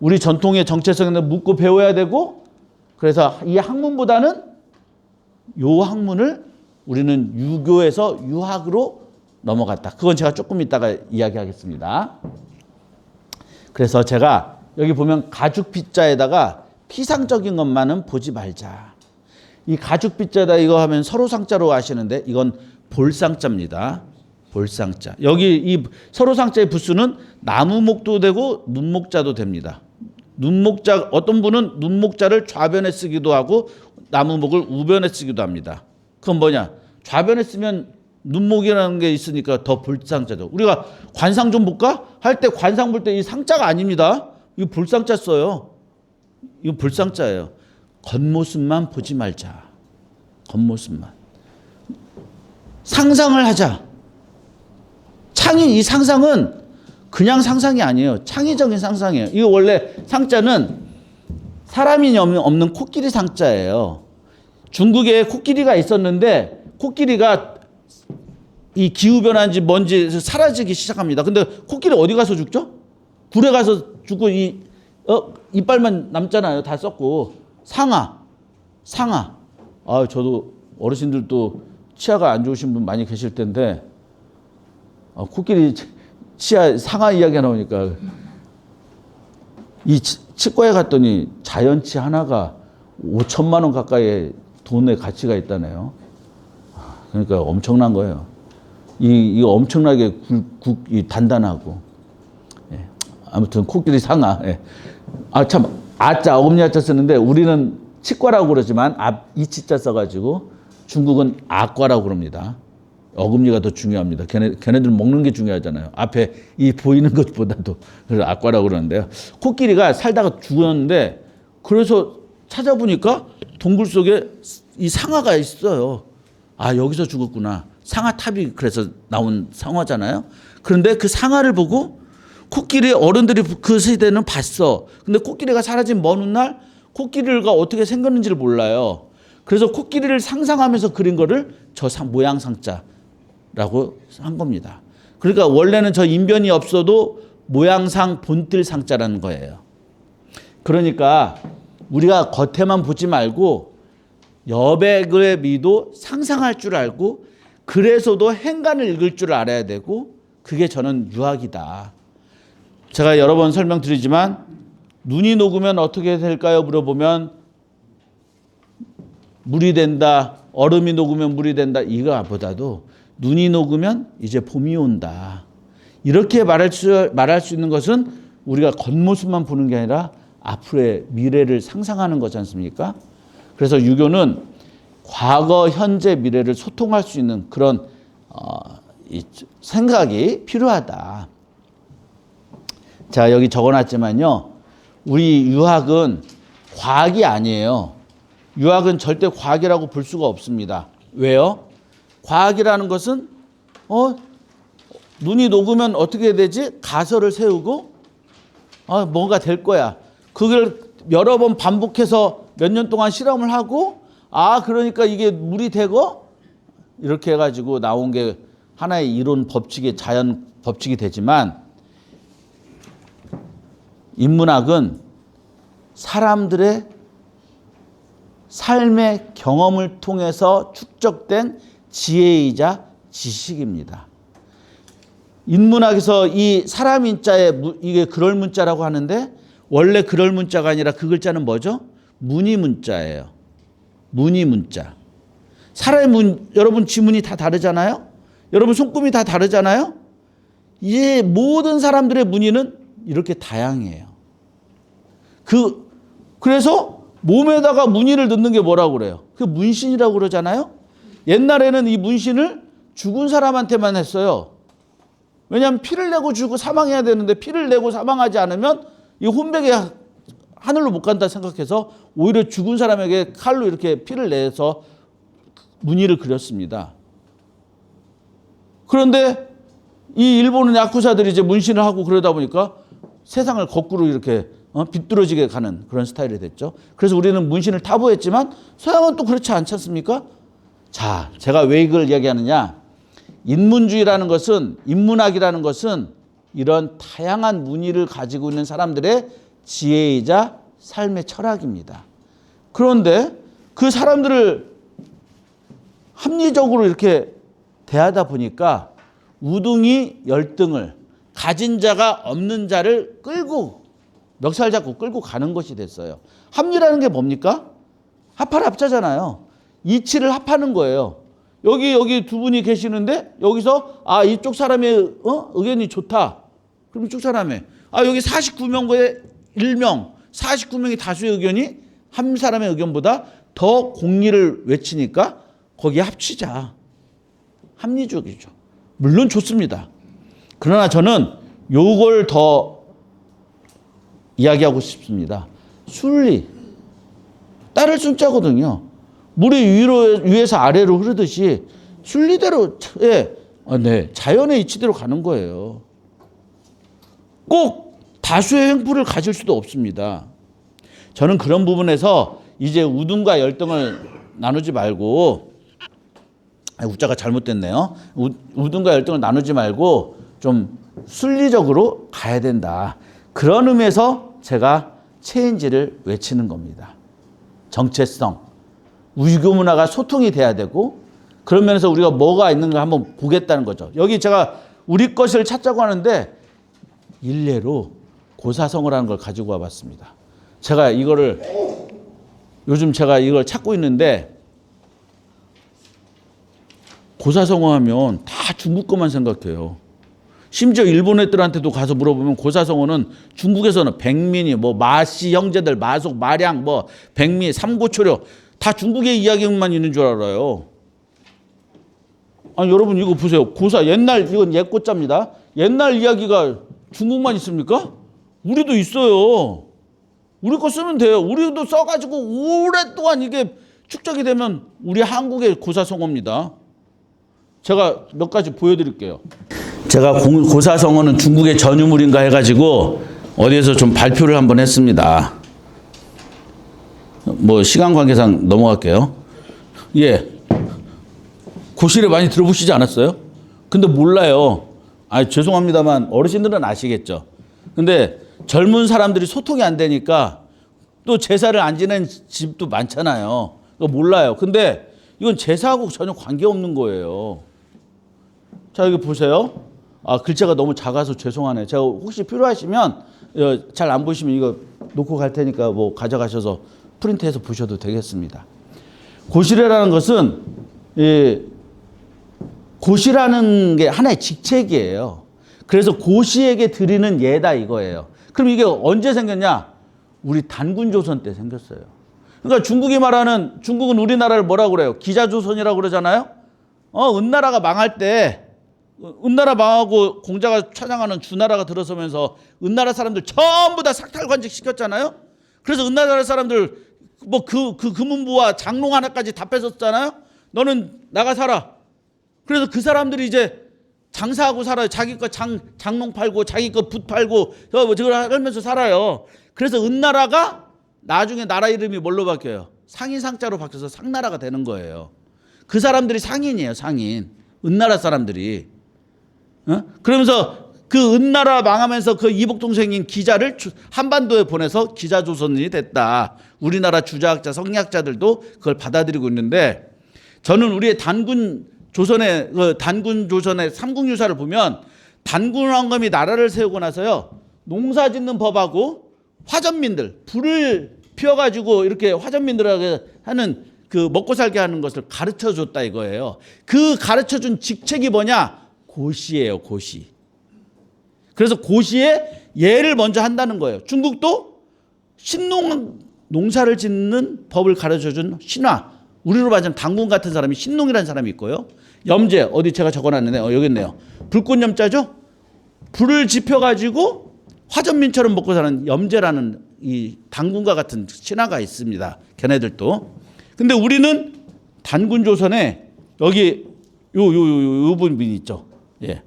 우리 전통의 정체성을 묻고 배워야 되고, 그래서 이 학문보다는 요 학문을 우리는 유교에서 유학으로 넘어갔다. 그건 제가 조금 이따가 이야기하겠습니다. 그래서 제가 여기 보면 가죽 빗자에다가 피상적인 것만은 보지 말자. 이 가죽 빗자에다 이거 하면 서로상자로 아시는데 이건 볼상자입니다. 볼상자. 여기 이 서로상자의 부수는 나무목도 되고 눈목자도 됩니다. 눈목자, 어떤 분은 눈목자를 좌변에 쓰기도 하고 나무목을 우변에 쓰기도 합니다. 그건 뭐냐? 좌변에 쓰면 눈목이라는 게 있으니까 더 볼상자죠. 우리가 관상 좀 볼까? 할 때 관상 볼 때 이 상자가 아닙니다. 이거 볼상자 써요. 이거 볼상자예요. 겉모습만 보지 말자. 겉모습만. 상상을 하자. 이 상상은 그냥 상상이 아니에요. 창의적인 상상이에요. 이거 원래 상자는 사람이 없는 코끼리 상자예요. 중국에 코끼리가 있었는데 코끼리가 이 기후변화인지 뭔지 사라지기 시작합니다. 근데 코끼리 어디 가서 죽죠? 굴에 가서 죽고 이빨만 남잖아요. 다 썩고. 상아. 저도 어르신들도 치아가 안 좋으신 분 많이 계실 텐데 코끼리 치아 상아 이야기가 나오니까 이 치과에 갔더니 자연치 하나가 5천만 원 가까이의 돈의 가치가 있다네요. 그러니까 엄청난 거예요. 이거 엄청나게 단단하고. 예. 아무튼 코끼리 상아. 예. 아자 어금니 아자 쓰는데 우리는 치과라고 그러지만 이치자 써가지고 중국은 아과라고 그럽니다. 어금니가 더 중요합니다. 걔네들 먹는 게 중요하잖아요. 앞에 이 보이는 것보다도. 그래서 아과라고 그러는데요. 코끼리가 살다가 죽었는데 그래서 찾아보니까 동굴 속에 이 상아가 있어요. 여기서 죽었구나. 상아탑이 그래서 나온 상어잖아요. 그런데 그 상아를 보고 코끼리 어른들이 그 시대는 봤어. 근데 코끼리가 사라진 먼 훗날 코끼리가 어떻게 생겼는지를 몰라요. 그래서 코끼리를 상상하면서 그린 거를 저 모양상자라고 한 겁니다. 그러니까 원래는 저 인변이 없어도 모양상 본뜰 상자라는 거예요. 그러니까 우리가 겉에만 보지 말고 여백의 미도 상상할 줄 알고 그래서도 행간을 읽을 줄 알아야 되고 그게 저는 유학이다. 제가 여러 번 설명드리지만 눈이 녹으면 어떻게 될까요? 물어보면 물이 된다. 얼음이 녹으면 물이 된다. 이거보다도 눈이 녹으면 이제 봄이 온다. 이렇게 말할 수 있는 것은 우리가 겉모습만 보는 게 아니라 앞으로의 미래를 상상하는 거지 않습니까? 그래서 유교는 과거, 현재, 미래를 소통할 수 있는 그런 생각이 필요하다. 자, 여기 적어놨지만요. 우리 유학은 과학이 아니에요. 유학은 절대 과학이라고 볼 수가 없습니다. 왜요? 과학이라는 것은 눈이 녹으면 어떻게 되지? 가설을 세우고 뭔가 될 거야. 그걸 여러 번 반복해서 몇 년 동안 실험을 하고 그러니까 이게 물이 되고 이렇게 해가지고 나온 게 하나의 이론 법칙이 자연 법칙이 되지만 인문학은 사람들의 삶의 경험을 통해서 축적된 지혜이자 지식입니다. 인문학에서 이 사람 인자에 이게 그럴 문자라고 하는데 원래 그럴 문자가 아니라 그 글자는 뭐죠? 문의 문자예요. 문의 문자. 사람의 여러분 지문이 다 다르잖아요? 여러분 손금이 다 다르잖아요? 이 모든 사람들의 문의는 이렇게 다양해요. 그래서 몸에다가 무늬를 넣는 게 뭐라고 그래요? 그 문신이라고 그러잖아요. 옛날에는 이 문신을 죽은 사람한테만 했어요. 왜냐하면 피를 내고 죽고 사망해야 되는데 피를 내고 사망하지 않으면 이 혼백에 하늘로 못 간다 생각해서 오히려 죽은 사람에게 칼로 이렇게 피를 내서 무늬를 그렸습니다. 그런데 이 일본은 야쿠자들이 이제 문신을 하고 그러다 보니까 세상을 거꾸로 이렇게 비뚤어지게 가는 그런 스타일이 됐죠. 그래서 우리는 문신을 타부했지만 서양은 또 그렇지 않지 않습니까? 자, 제가 왜 이걸 이야기하느냐. 인문주의라는 것은, 인문학이라는 것은 이런 다양한 무늬를 가지고 있는 사람들의 지혜이자 삶의 철학입니다. 그런데 그 사람들을 합리적으로 이렇게 대하다 보니까 우등이 열등을, 가진 자가 없는 자를 끌고 멱살 잡고 끌고 가는 것이 됐어요. 합리라는 게 뭡니까? 합할 합자잖아요. 이치를 합하는 거예요. 여기 두 분이 계시는데 여기서 이쪽 사람의 의견이 좋다. 그럼 이쪽 사람의 여기 49명의 1명, 49명이 다수의 의견이 한 사람의 의견보다 더 공리를 외치니까 거기에 합치자. 합리적이죠. 물론 좋습니다. 그러나 저는 요걸 더 이야기하고 싶습니다. 순리. 따를 순자거든요. 물이 위에서 아래로 흐르듯이 순리대로, 자연의 이치대로 가는 거예요. 꼭 다수의 횡포를 가질 수도 없습니다. 저는 그런 부분에서 이제 우등과 열등을 나누지 말고, 우자가 잘못됐네요. 우등과 열등을 나누지 말고 좀 순리적으로 가야 된다. 그런 의미에서 제가 체인지를 외치는 겁니다. 정체성. 유교 문화가 소통이 돼야 되고, 그런 면에서 우리가 뭐가 있는가 한번 보겠다는 거죠. 여기 제가 우리 것을 찾자고 하는데 일례로 고사성어라는 걸 가지고 와봤습니다. 요즘 제가 이걸 찾고 있는데, 고사성어 하면 다 중국 것만 생각해요. 심지어 일본 애들한테도 가서 물어보면 고사성어는 중국에서는 백민이, 마씨 형제들, 마속, 마량, 백미, 삼고초려 다 중국의 이야기만 있는 줄 알아요. 여러분 이거 보세요. 고사 이건 옛고자입니다. 옛날 이야기가 중국만 있습니까? 우리도 있어요. 우리 거 쓰면 돼요. 우리도 써가지고 오랫동안 이게 축적이 되면 우리 한국의 고사성어입니다. 제가 몇 가지 보여드릴게요. 제가 고사성어는 중국의 전유물인가 해가지고 어디에서 좀 발표를 한번 했습니다. 시간 관계상 넘어갈게요. 고실에 많이 들어보시지 않았어요? 근데 몰라요. 죄송합니다만 어르신들은 아시겠죠. 근데 젊은 사람들이 소통이 안 되니까 또 제사를 안 지낸 집도 많잖아요. 그거 몰라요. 근데 이건 제사하고 전혀 관계없는 거예요. 자, 여기 보세요. 글자가 너무 작아서 죄송하네요. 제가 혹시 필요하시면 잘 안 보시면 이거 놓고 갈 테니까 가져가셔서 프린트해서 보셔도 되겠습니다. 고시래라는 것은 고시라는 게 하나의 직책이에요. 그래서 고시에게 드리는 예다 이거예요. 그럼 이게 언제 생겼냐? 우리 단군조선 때 생겼어요. 그러니까 중국은 우리나라를 뭐라고 그래요? 기자조선이라고 그러잖아요. 은나라가 망할 때, 은나라 망하고 공자가 찬양하는 주나라가 들어서면서 은나라 사람들 전부 다 삭탈관직 시켰잖아요. 그래서 은나라 사람들 그 금은부와 장롱 하나까지 다 뺏었잖아요. 너는 나가 살아. 그래서 그 사람들이 이제 장사하고 살아요. 자기 거 장롱 팔고 자기 거 붓 팔고 저걸 하면서 살아요. 그래서 은나라가 나중에 나라 이름이 뭘로 바뀌어요? 상인상자로 바뀌어서 상나라가 되는 거예요. 그 사람들이 상인이에요. 상인. 은나라 사람들이. 그러면서 그 은나라 망하면서 그 이복 동생인 기자를 한반도에 보내서 기자조선이 됐다. 우리나라 주자학자, 성리학자들도 그걸 받아들이고 있는데, 저는 우리의 단군 조선의 삼국유사를 보면 단군왕검이 나라를 세우고 나서요, 농사 짓는 법하고 화전민들, 불을 피워가지고 이렇게 화전민들하게 하는 그 먹고 살게 하는 것을 가르쳐 줬다 이거예요. 그 가르쳐 준 직책이 뭐냐? 고시예요, 고시. 그래서 고시에 예를 먼저 한다는 거예요. 중국도 신농 농사를 짓는 법을 가르쳐준 신화, 우리로 말하자면 당군 같은 사람이 신농이라는 사람이 있고요. 염제, 어디 제가 적어놨는데 여기 있네요. 불꽃염자죠. 불을 지펴가지고 화전민처럼 먹고 사는 염제라는 이 당군과 같은 신화가 있습니다. 걔네들도. 근데 우리는 단군조선에 여기 요 분이 있죠. 예.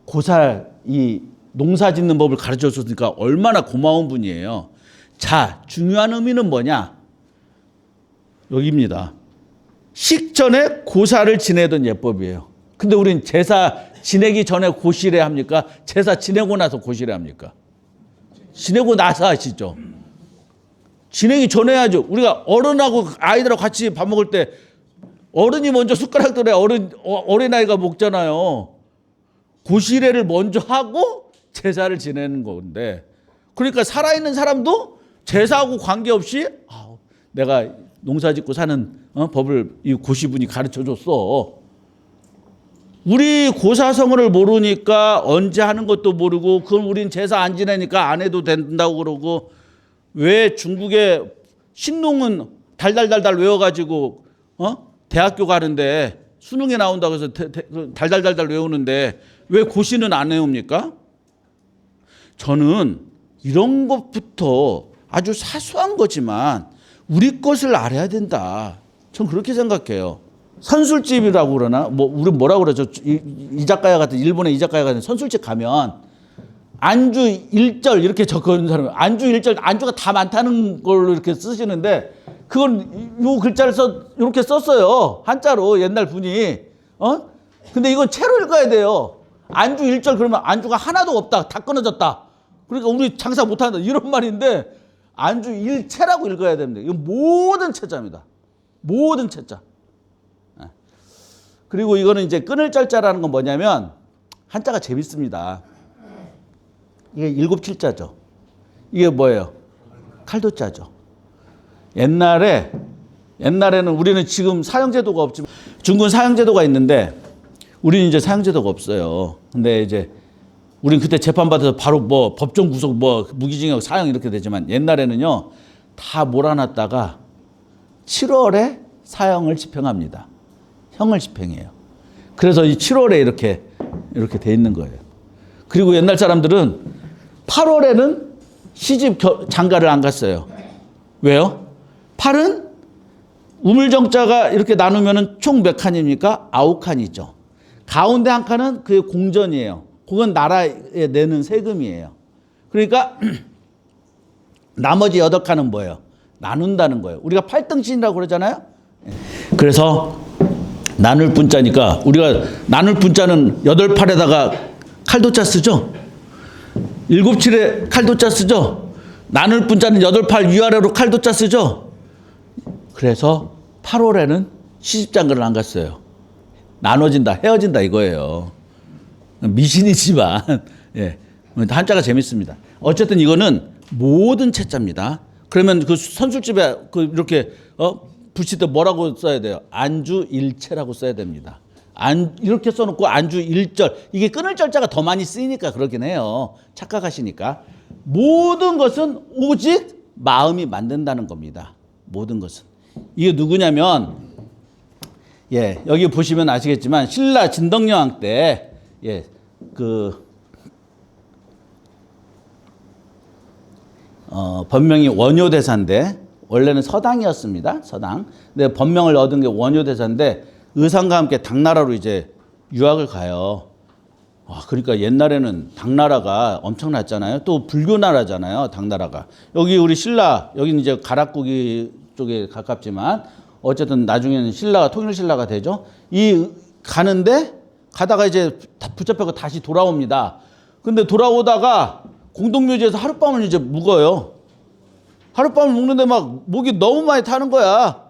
고살 이 농사 짓는 법을 가르쳐 줬으니까 얼마나 고마운 분이에요. 자, 중요한 의미는 뭐냐? 여기입니다. 식전에 고사를 지내던 예법이에요. 근데 우린 제사 지내기 전에 고시래 합니까? 제사 지내고 나서 고시래 합니까? 지내고 나서 하시죠. 지내기 전에 해야죠. 우리가 어른하고 아이들하고 같이 밥 먹을 때 어른이 먼저 숟가락 들어야 어린아이가 먹잖아요. 고시래를 먼저 하고 제사를 지내는 건데, 그러니까 살아있는 사람도 제사하고 관계없이 내가 농사 짓고 사는 법을 이 고시분이 가르쳐줬어. 우리 고사성어를 모르니까 언제 하는 것도 모르고, 그건 우린 제사 안 지내니까 안 해도 된다고 그러고, 왜 중국의 신농은 달달달달 외워가지고 대학교 가는데 수능에 나온다고 해서 달달달달 외우는데 왜 고시는 안 외웁니까? 저는 이런 것부터 아주 사소한 거지만 우리 것을 알아야 된다. 전 그렇게 생각해요. 선술집이라고 그러나, 우리 뭐라고 그러죠? 이자카야 같은, 일본의 이자카야 같은 선술집 가면 안주 1절 이렇게 적어놓은 사람이, 안주 1절, 안주가 다 많다는 걸로 이렇게 쓰시는데, 그건 요 글자를 이렇게 썼어요. 한자로, 옛날 분이. 근데 이건 채로 읽어야 돼요. 안주 1절 그러면 안주가 하나도 없다. 다 끊어졌다. 그러니까 우리 장사 못한다. 이런 말인데, 안주 1채라고 읽어야 됩니다. 이건 모든 채자입니다. 모든 채자. 그리고 이거는 이제 끊을 절자라는 건 뭐냐면, 한자가 재밌습니다. 이게 7칠자죠. 이게 뭐예요? 칼도자죠. 옛날에는 우리는 지금 사형제도가 없지만, 중군 사형제도가 있는데 우리는 이제 사형제도가 없어요. 근데 이제 우리는 그때 재판받아서 바로 법정 구속, 무기징역, 사형 이렇게 되지만, 옛날에는요 다 몰아놨다가 7월에 사형을 집행합니다. 형을 집행해요. 그래서 이 7월에 이렇게 돼 있는 거예요. 그리고 옛날 사람들은 8월에는 시집 장가를 안 갔어요. 왜요? 8은 우물정자가 이렇게 나누면 총 몇 칸입니까? 9칸이죠. 가운데 한 칸은 그게 공전이에요. 그건 나라에 내는 세금이에요. 그러니까 나머지 8칸은 뭐예요? 나눈다는 거예요. 우리가 8등신이라고 그러잖아요. 그래서 나눌 분자니까, 우리가 나눌 분자는 8팔에다가 칼도자 쓰죠. 7칠에 칼도자 쓰죠. 나눌 분자는 8팔 위아래로 칼도자 쓰죠. 그래서 8월에는 시집장가를 안 갔어요. 나눠진다, 헤어진다 이거예요. 미신이지만 예, 한자가 재밌습니다. 어쨌든 이거는 모든 채자입니다. 그러면 그 선술집에 이렇게 붙일 때 뭐라고 써야 돼요? 안주 1채라고 써야 됩니다. 이렇게 써놓고 안주 1절, 이게 끊을 절자가 더 많이 쓰이니까 그러긴 해요. 착각하시니까. 모든 것은 오직 마음이 만든다는 겁니다. 모든 것은. 이게 누구냐면, 예, 여기 보시면 아시겠지만 신라 진덕여왕 때, 예, 법명이 원효대사인데, 원래는 서당이었습니다. 서당. 근데 법명을 얻은 게 원효대사인데, 의상과 함께 당나라로 이제 유학을 가요. 그러니까 옛날에는 당나라가 엄청났잖아요. 또 불교나라잖아요, 당나라가. 여기 우리 신라, 여기는 이제 가락국이 쪽에 가깝지만, 어쨌든 나중에는 신라가 통일신라가 되죠. 가다가 이제 붙잡혀서 다시 돌아옵니다. 근데 돌아오다가 공동묘지에서 하룻밤을 이제 묵어요. 하룻밤을 묵는데 막 목이 너무 많이 타는 거야.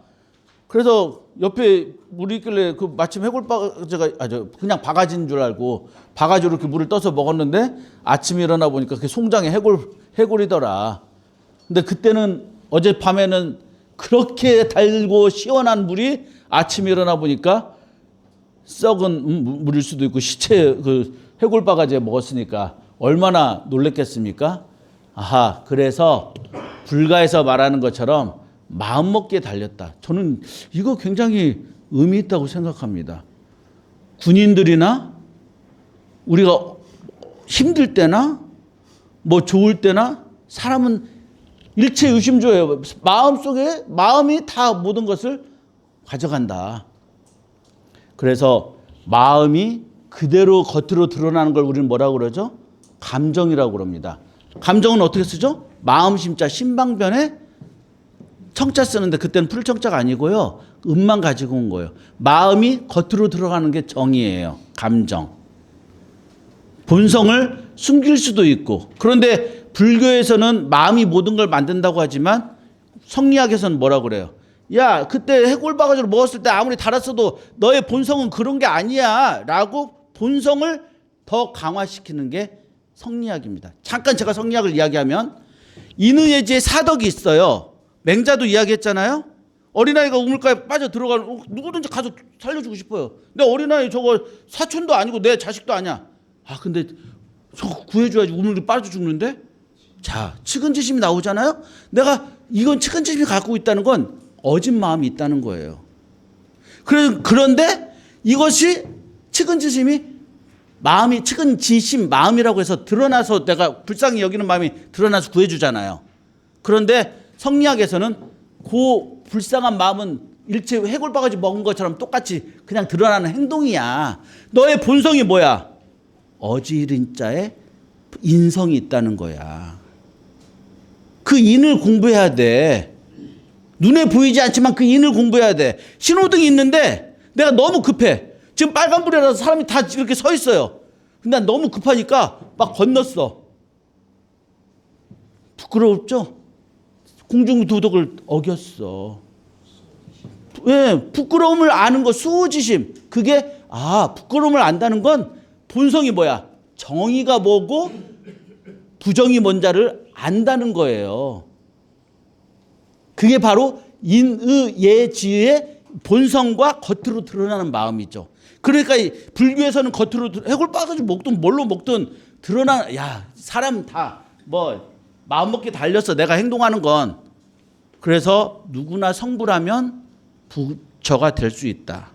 그래서 옆에 물이 있길래 마침 해골바가지가 그냥 바가지인 줄 알고 바가지로 이렇게 물을 떠서 먹었는데, 아침에 일어나 보니까 그게 송장에 해골이더라. 근데 그때는 어젯밤에는 그렇게 달고 시원한 물이 아침에 일어나 보니까 썩은 물일 수도 있고, 시체 해골바가지에 먹었으니까 얼마나 놀랬겠습니까? 그래서 불가에서 말하는 것처럼 마음먹기에 달렸다. 저는 이거 굉장히 의미 있다고 생각합니다. 군인들이나 우리가 힘들 때나 뭐 좋을 때나 사람은 일체 의심조예요. 마음속에 마음이 다 모든 것을 가져간다. 그래서 마음이 그대로 겉으로 드러나는 걸 우리는 뭐라고 그러죠? 감정이라고 그럽니다. 감정은 어떻게 쓰죠? 마음심자 신방변에 청자 쓰는데 그때는 풀청자가 아니고요. 음만 가지고 온 거예요. 마음이 겉으로 들어가는 게 정이에요. 감정. 본성을 숨길 수도 있고. 그런데 불교에서는 마음이 모든 걸 만든다고 하지만 성리학에서는 뭐라고 그래요? 야, 그때 해골바가지로 먹었을 때 아무리 달았어도 너의 본성은 그런 게 아니야 라고 본성을 더 강화시키는 게 성리학입니다. 잠깐 제가 성리학을 이야기하면 인의예지에 사덕이 있어요. 맹자도 이야기했잖아요. 어린아이가 우물가에 빠져 들어가면 누구든지 가서 살려주고 싶어요. 근데 어린아이 저거 사촌도 아니고 내 자식도 아니야. 아 근데 저거 구해줘야지. 우물에 빠져 죽는데. 자, 측은지심이 나오잖아요. 내가 이건 측은지심이 갖고 있다는 건 어진 마음이 있다는 거예요. 그런데 이것이 측은지심이 마음이 측은지심 마음이라고 해서 드러나서 내가 불쌍히 여기는 마음이 드러나서 구해주잖아요. 그런데 성리학에서는 그 불쌍한 마음은 일체 해골바가지 먹은 것처럼 똑같이 그냥 드러나는 행동이야. 너의 본성이 뭐야? 어지른 자에 인성이 있다는 거야. 그 인을 공부해야 돼. 눈에 보이지 않지만 그 인을 공부해야 돼. 신호등이 있는데 내가 너무 급해. 지금 빨간불이라서 사람이 다 이렇게 서 있어요. 근데 난 너무 급하니까 막 건넜어. 부끄럽죠? 공중도덕을 어겼어. 왜? 부끄러움을 아는 거, 수호지심. 그게, 부끄러움을 안다는 건 본성이 뭐야? 정의가 뭐고 부정이 뭔지를 안다는 거예요. 그게 바로 인의예지의 본성과 겉으로 드러나는 마음이죠. 그러니까 불교에서는 겉으로 해골 빠가지고 먹든 뭘로 먹든 드러나는, 사람 다 뭐 마음먹기 달렸어. 내가 행동하는 건. 그래서 누구나 성불하면 부처가 될 수 있다.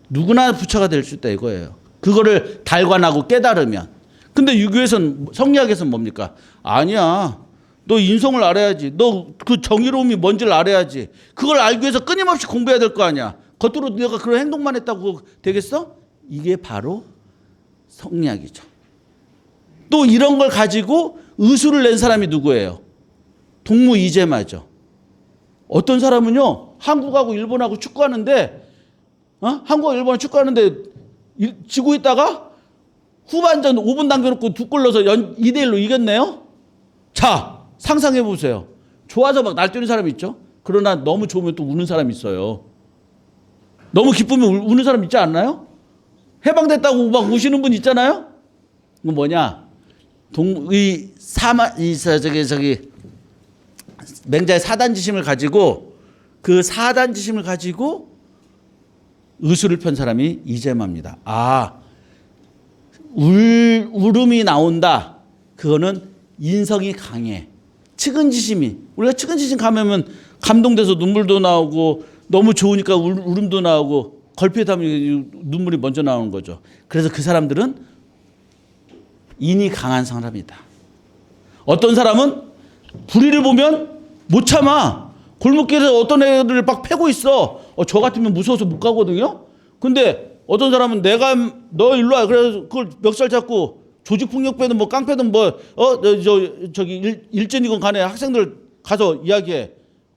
누구나 부처가 될 수 있다 이거예요. 그거를 달관하고 깨달으면. 근데 유교에서는 성리학에서는 뭡니까? 아니야. 너 인성을 알아야지. 너 그 정의로움이 뭔지를 알아야지. 그걸 알기 위해서 끊임없이 공부해야 될 거 아니야. 겉으로 내가 그런 행동만 했다고 되겠어? 이게 바로 성리학이죠. 또 이런 걸 가지고 의수를 낸 사람이 누구예요? 동무 이재마죠. 어떤 사람은요, 한국하고 일본하고 축구하는데, 한국하고 일본하고 축구하는데 지고 있다가 후반전 5분 남겨놓고 2골 넣어서 2대1로 이겼네요? 자, 상상해 보세요. 좋아서 막 날뛰는 사람이 있죠? 그러나 너무 좋으면 또 우는 사람이 있어요. 너무 기쁘면 우는 사람 있지 않나요? 해방됐다고 막 우시는 분 있잖아요? 이건 뭐냐? 맹자의 사단지심을 가지고 그 사단지심을 가지고 의수를 편 사람이 이재마입니다. 울음이 나온다. 그거는 인성이 강해. 측은지심이. 우리가 측은지심 가면 감동돼서 눈물도 나오고 너무 좋으니까 울음도 나오고 걸핏하면 눈물이 먼저 나오는 거죠. 그래서 그 사람들은 인이 강한 사람이다. 어떤 사람은 불의를 보면 못 참아. 골목길에서 어떤 애들을 막 패고 있어. 저 같으면 무서워서 못 가거든요. 근데 어떤 사람은 너 일로 와. 그래서 그걸 멱살 잡고 조직폭력배든 뭐 깡패든 저기 일진이건 간에 학생들 가서 이야기해.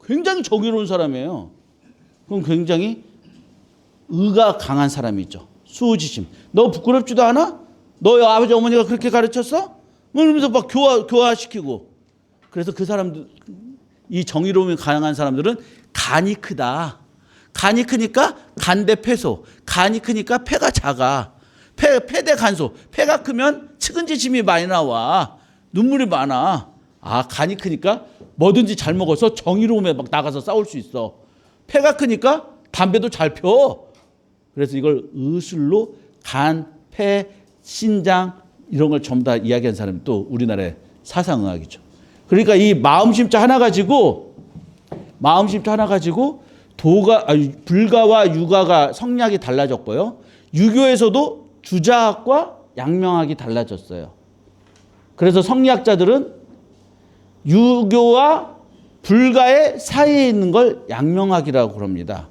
굉장히 정의로운 사람이에요. 그럼 굉장히 의가 강한 사람이죠. 수호지심. 너 부끄럽지도 않아? 너 아버지 어머니가 그렇게 가르쳤어? 그러면서 막 교화시키고. 그래서 그 사람들, 이 정의로움이 강한 사람들은 간이 크다. 간이 크니까 간대 폐소. 간이 크니까 폐가 작아. 폐대 간소. 폐가 크면 측은지심이 많이 나와. 눈물이 많아. 간이 크니까 뭐든지 잘 먹어서 정의로움에 막 나가서 싸울 수 있어. 폐가 크니까 담배도 잘 펴. 그래서 이걸 의술로 간, 폐, 신장 이런 걸 전부 다 이야기한 사람이 또 우리나라의 사상의학이죠. 그러니까 이 마음심자 하나 가지고 불가와 유가가 성리학이 달라졌고요. 유교에서도 주자학과 양명학이 달라졌어요. 그래서 성리학자들은 유교와 불가의 사이에 있는 걸 양명학이라고 그럽니다.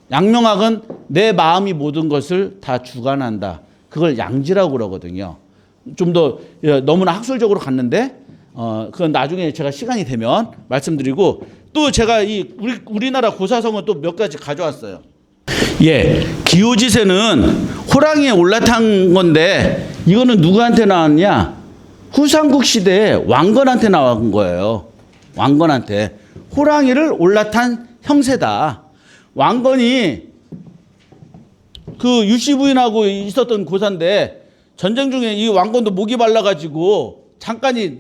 양명학은 내 마음이 모든 것을 다 주관한다. 그걸 양지라고 그러거든요. 좀 더 너무나 학술적으로 갔는데 그건 나중에 제가 시간이 되면 말씀드리고, 또 제가 이 우리나라 고사성은 또 몇 가지 가져왔어요. 예, 기호지세는 호랑이에 올라탄 건데 이거는 누구한테 나왔냐? 후삼국 시대에 왕건한테 나온 거예요. 왕건한테 호랑이를 올라탄 형세다. 왕건이 그 유씨 부인하고 있었던 고사인데 전쟁 중에 이 왕건도 목이 말라가지고 잠깐이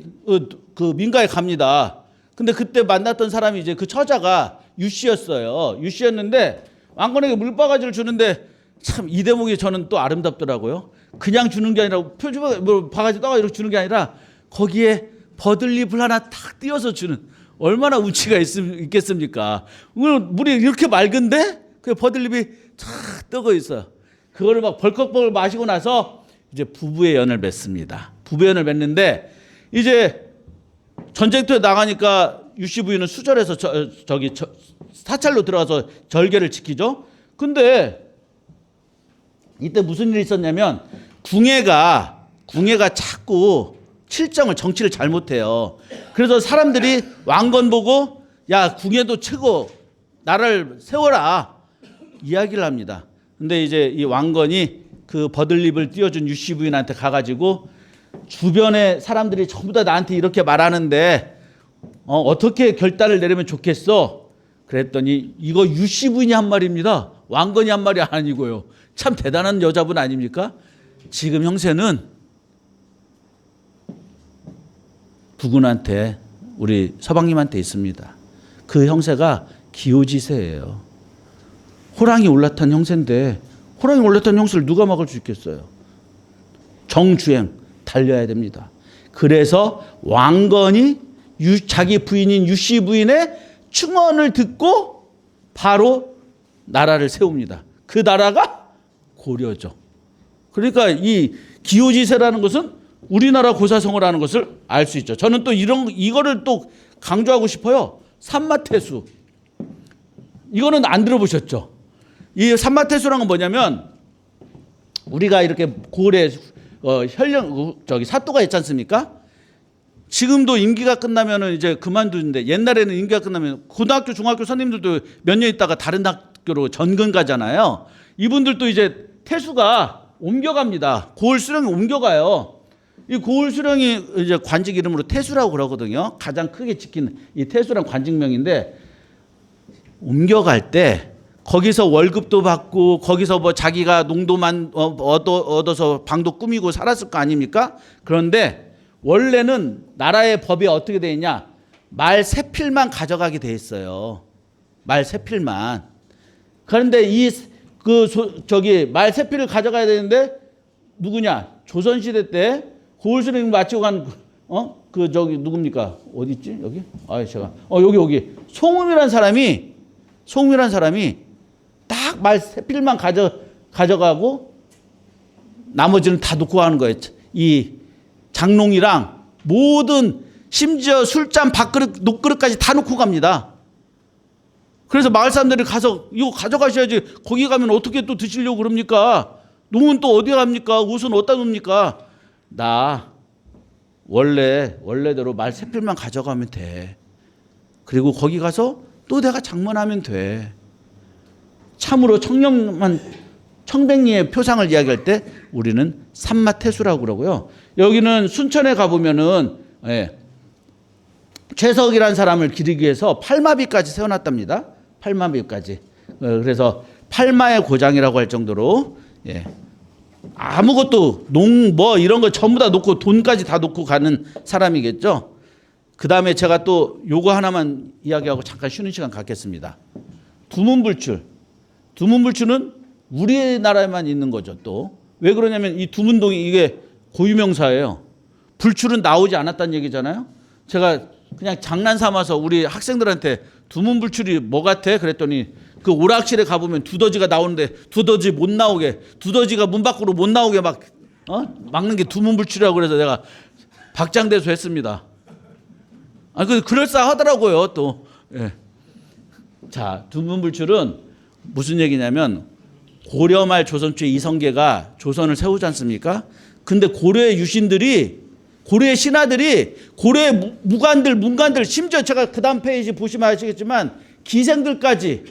그 민가에 갑니다. 근데 그때 만났던 사람이 이제 그 처자가 유씨였어요. 유씨였는데 왕건에게 물바가지를 주는데 참 이 대목이 저는 또 아름답더라고요. 그냥 주는 게 아니라 바가지 떠가 이렇게 주는 게 아니라 거기에 버들잎을 하나 탁 띄워서 주는, 얼마나 운치가 있겠습니까? 물이 이렇게 맑은데 그 버들잎이 탁 뜨고 있어요. 그거를 막 벌컥벌컥 마시고 나서 이제 부부의 연을 맺습니다. 부부의 연을 맺는데 이제 전쟁터에 나가니까 유씨 부인은 수절해서 사찰로 들어가서 절개를 지키죠. 근데 이때 무슨 일이 있었냐면 궁예가 자꾸 정치를 잘못해요. 그래서 사람들이 왕건 보고 야, 궁예도 최고, 나라를 세워라 이야기를 합니다. 근데 이제 이 왕건이 그 버들잎을 띄워준 유씨 부인한테 가가지고 주변의 사람들이 전부 다 나한테 이렇게 말하는데 어떻게 결단을 내리면 좋겠어? 그랬더니 이거 유씨 부인이 한 말입니다. 왕건이 한 말이 아니고요. 참 대단한 여자분 아닙니까? 지금 형세는 부군한테, 우리 서방님한테 있습니다. 그 형세가 기호지세예요. 호랑이 올라탄 형세인데 호랑이 올라탄 형세를 누가 막을 수 있겠어요? 정주행 달려야 됩니다. 그래서 왕건이 자기 부인인 유씨 부인의 충언을 듣고 바로 나라를 세웁니다. 그 나라가 고려죠. 그러니까 이 기호지세라는 것은 우리나라 고사성어라는 것을 알 수 있죠. 저는 또 이거를 또 강조하고 싶어요. 산마태수. 이거는 안 들어보셨죠? 이 산마태수라는 건 뭐냐면 우리가 이렇게 고을에 사또가 있지 않습니까? 지금도 임기가 끝나면은 이제 그만두는데 옛날에는 임기가 끝나면 고등학교, 중학교 선생님들도 몇 년 있다가 다른 학교로 전근 가잖아요. 이분들도 이제 태수가 옮겨갑니다. 고을 수령이 옮겨가요. 이 고을 수령이 이제 관직 이름으로 태수라고 그러거든요. 가장 크게 지킨 이 태수란 관직명인데 옮겨갈 때 거기서 월급도 받고 거기서 뭐 자기가 농도만 얻어서 방도 꾸미고 살았을 거 아닙니까? 그런데 원래는 나라의 법이 어떻게 돼 있냐? 말 세 필만 가져가게 돼 있어요. 말 세 필만. 그런데 말 세 필을 가져가야 되는데 누구냐? 조선시대 때 고을수령 마치고 간 누굽니까? 어디 있지? 여기? 여기 송음이란 사람이 딱 말 세 필만 가져가고 나머지는 다 놓고 가는 거예요. 이 장롱이랑 모든 심지어 술잔, 밥그릇, 녹그릇까지 다 놓고 갑니다. 그래서 마을 사람들이 가서 이거 가져가셔야지, 거기 가면 어떻게 또 드시려고 그럽니까? 농은 또 어디 갑니까? 옷은 어디다 놓습니까? 나 원래대로 말 세 필만 가져가면 돼. 그리고 거기 가서 또 내가 장만하면 돼. 참으로 청백리의 표상을 이야기할 때 우리는 산마태수라고 그러고요. 여기는 순천에 가보면은 최석이라는 사람을 기리기 위해서 팔마비까지 세워놨답니다. 팔마비까지. 그래서 팔마의 고장이라고 할 정도로 아무것도 이런 거 전부 다 놓고 돈까지 다 놓고 가는 사람이겠죠. 그 다음에 제가 또 요거 하나만 이야기하고 잠깐 쉬는 시간 갖겠습니다. 두문불출은 우리나라에만 있는 거죠. 또 왜 그러냐면 이 두문동이 이게 고유명사예요. 불출은 나오지 않았다는 얘기잖아요. 제가 그냥 장난 삼아서 우리 학생들한테 두문불출이 뭐 같아? 그랬더니 그 오락실에 가보면 두더지가 나오는데 두더지 못 나오게, 두더지가 문 밖으로 못 나오게 막 막는 게 두문불출이라고 그래서 내가 박장대소 했습니다. 그럴싸하더라고요 또. 예. 자, 두문불출은 무슨 얘기냐면 고려 말 조선 초에 이성계가 조선을 세우지 않습니까? 근데 고려의 유신들이, 고려의 신하들이, 고려의 무관들, 문관들, 심지어 제가 그 다음 페이지 보시면 아시겠지만 기생들까지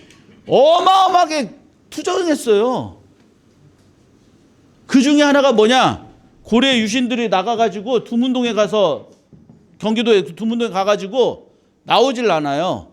어마어마하게 투정했어요. 그 중에 하나가 뭐냐? 고려의 유신들이 나가가지고 두문동에 가서, 경기도에 두문동에 가가지고 나오질 않아요.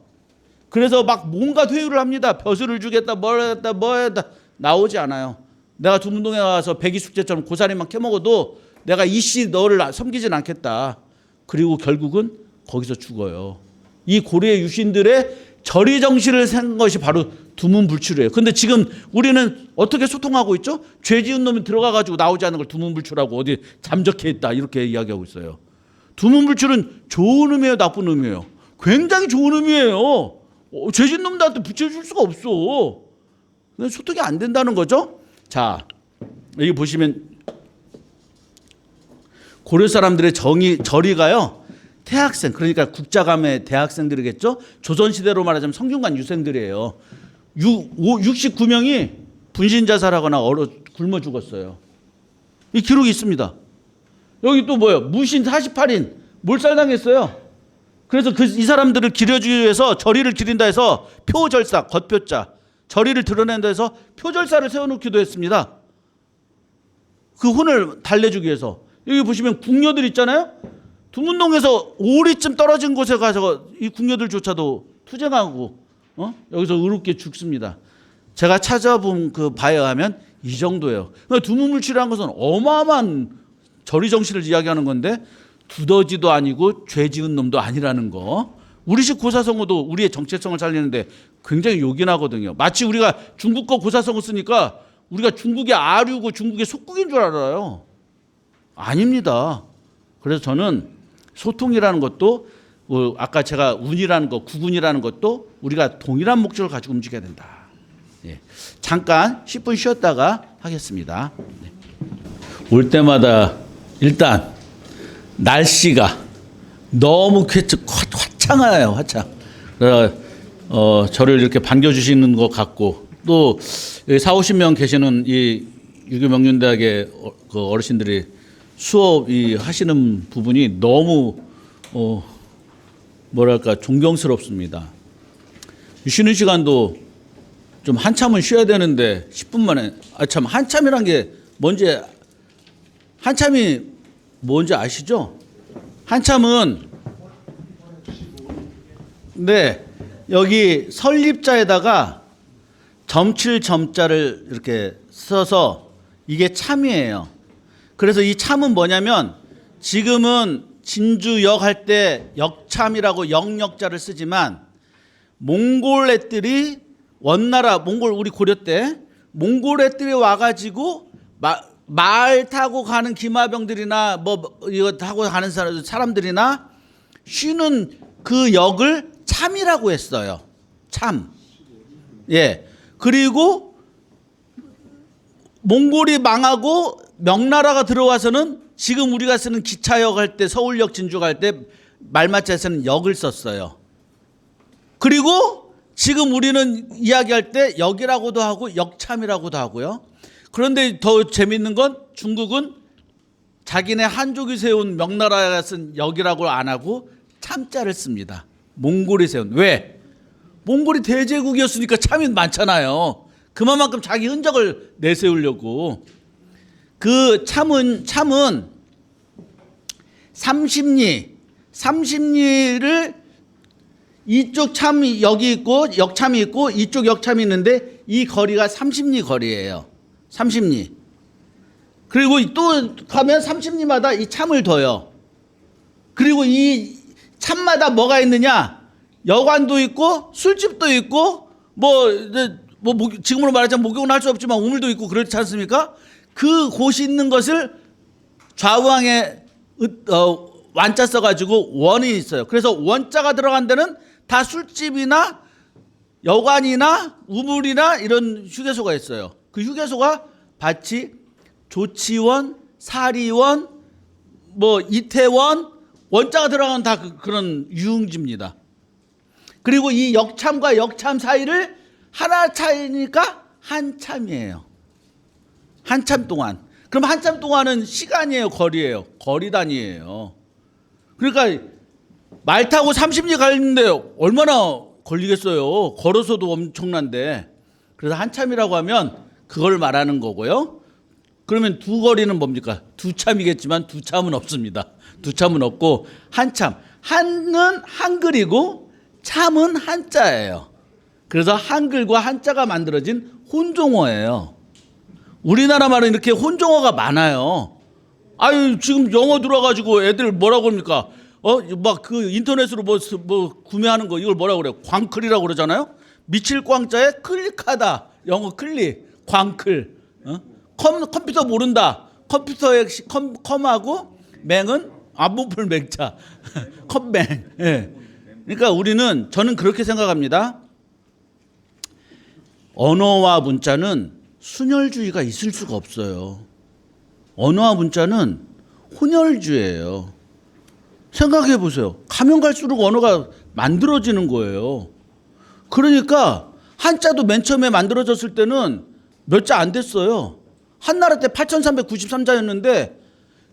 그래서 막 뭔가 회유를 합니다. 벼슬을 주겠다, 뭘 했다, 뭐 했다. 나오지 않아요. 내가 두문동에 가서 백이숙제처럼 고사리만 캐먹어도 내가 이씨 너를 섬기진 않겠다. 그리고 결국은 거기서 죽어요. 이 고려의 유신들의 절의정신을 생 것이 바로 두문불출이에요. 근데 지금 우리는 어떻게 소통하고 있죠? 죄 지은 놈이 들어가가지고 나오지 않는 걸 두문불출하고 어디 잠적해 있다 이렇게 이야기하고 있어요. 두문불출은 좋은 의미예요, 나쁜 의미예요? 굉장히 좋은 의미예요. 죄 지은 놈들한테 붙여줄 수가 없어. 소통이 안 된다는 거죠. 자, 여기 보시면 고려 사람들의 절의가요, 태학생, 그러니까 국자감의 대학생들이겠죠. 조선시대로 말하자면 성균관 유생들이에요. 69명이 분신자살하거나 굶어 죽었어요. 이 기록이 있습니다. 여기 또 뭐예요? 무신 48인 몰살당했어요. 그래서 이 사람들을 기려주기 위해서 절의를 기린다 해서 표절사, 겉표자, 절의를 드러낸다 해서 표절사를 세워놓기도 했습니다. 그 혼을 달래주기 위해서. 여기 보시면 궁녀들 있잖아요. 두문동에서 오리쯤 떨어진 곳에 가서 이 궁녀들조차도 투쟁하고 여기서 의롭게 죽습니다. 제가 찾아본 그 바에 의하면 이 정도예요. 두문불출이라는 것은 어마어마한 절의 정신을 이야기하는 건데 두더지도 아니고 죄 지은 놈도 아니라는 거. 우리식 고사성어도 우리의 정체성을 살리는데 굉장히 요긴하거든요. 마치 우리가 중국어 고사성어 쓰니까 우리가 중국의 아류고 중국의 속국인 줄 알아요. 아닙니다. 그래서 저는 소통이라는 것도 아까 제가 운이라는 것, 구군이라는 것도 우리가 동일한 목적을 가지고 움직여야 된다. 예. 잠깐 10분 쉬었다가 하겠습니다. 네. 올 때마다 일단 날씨가 너무 화창해요, 화창. 저를 이렇게 반겨주시는 것 같고 또 40-50명 계시는 이 유교명륜대학의 그 어르신들이 수업이 하시는 부분이 너무 뭐랄까 존경스럽습니다. 쉬는 시간도 좀 한참은 쉬어야 되는데 10분 만에 참 한참이란 게 뭔지 한참이 뭔지 아시죠? 한참은 네 여기 설립자에다가 점칠 점자를 이렇게 써서 이게 참이에요. 그래서 이 참은 뭐냐면 지금은 진주역 할 때 역참이라고 역역자를 쓰지만 몽골 애들이 원나라 몽골 우리 고려 때 몽골 애들이 와가지고 말 타고 가는 기마병들이나 뭐 이거 타고 가는 사람들이나 쉬는 그 역을 참이라고 했어요. 참. 예. 그리고 몽골이 망하고 명나라가 들어와서는 지금 우리가 쓰는 기차역 할 때 서울역 진주 갈 때 말마자에서는 역을 썼어요. 그리고 지금 우리는 이야기할 때 역이라고도 하고 역참이라고도 하고요. 그런데 더 재밌는 건 중국은 자기네 한족이 세운 명나라가 쓴 역이라고 안 하고 참자를 씁니다. 몽골이 세운. 왜? 몽골이 대제국이었으니까 참이 많잖아요. 그만큼 자기 흔적을 내세우려고. 그 참은 30리를 이쪽 참이 여기 있고 역참이 있고 이쪽 역참이 있는데 이 거리가 30리 거리예요. 30리. 그리고 또 가면 30리마다 이 참을 둬요. 그리고 이 참마다 뭐가 있느냐? 여관도 있고 술집도 있고 뭐 지금으로 말하자면 목욕은 할 수 없지만 우물도 있고 그렇지 않습니까? 그 곳이 있는 것을 좌우항에 완자 써가지고 원이 있어요. 그래서 원자가 들어간 데는 다 술집이나 여관이나 우물이나 이런 휴게소가 있어요. 그 휴게소가 마치 조치원, 사리원, 뭐 이태원, 원자가 들어간 다 그런 유흥지입니다. 그리고 이 역참과 역참 사이를 하나 차이니까 한참이에요. 한참 동안. 그럼 한참 동안은 시간이에요, 거리예요? 거리 단위예요. 그러니까 말 타고 30리 가는데 얼마나 걸리겠어요? 걸어서도 엄청난데. 그래서 한참이라고 하면 그걸 말하는 거고요. 그러면 두 거리는 뭡니까? 두 참이겠지만 두 참은 없습니다. 두 참은 없고 한참. 한은 한글이고 참은 한자예요. 그래서 한글과 한자가 만들어진 혼종어예요. 우리나라 말은 이렇게 혼종어가 많아요. 아유, 지금 영어 들어가지고 애들 뭐라고 합니까? 막 그 인터넷으로 뭐 구매하는 거 이걸 뭐라고 그래요? 광클이라고 그러잖아요. 미칠 광자에 클릭하다. 영어 클릭, 광클. 컴퓨터 모른다. 컴퓨터에 컴하고 맹은 안보풀 맹자. 컴맹. 예. 그러니까 저는 그렇게 생각합니다. 언어와 문자는 순혈주의가 있을 수가 없어요. 언어와 문자는 혼혈주예요. 생각해 보세요. 가면 갈수록 언어가 만들어지는 거예요. 그러니까 한자도 맨 처음에 만들어졌을 때는 몇 자 안 됐어요. 한나라 때 8393자였는데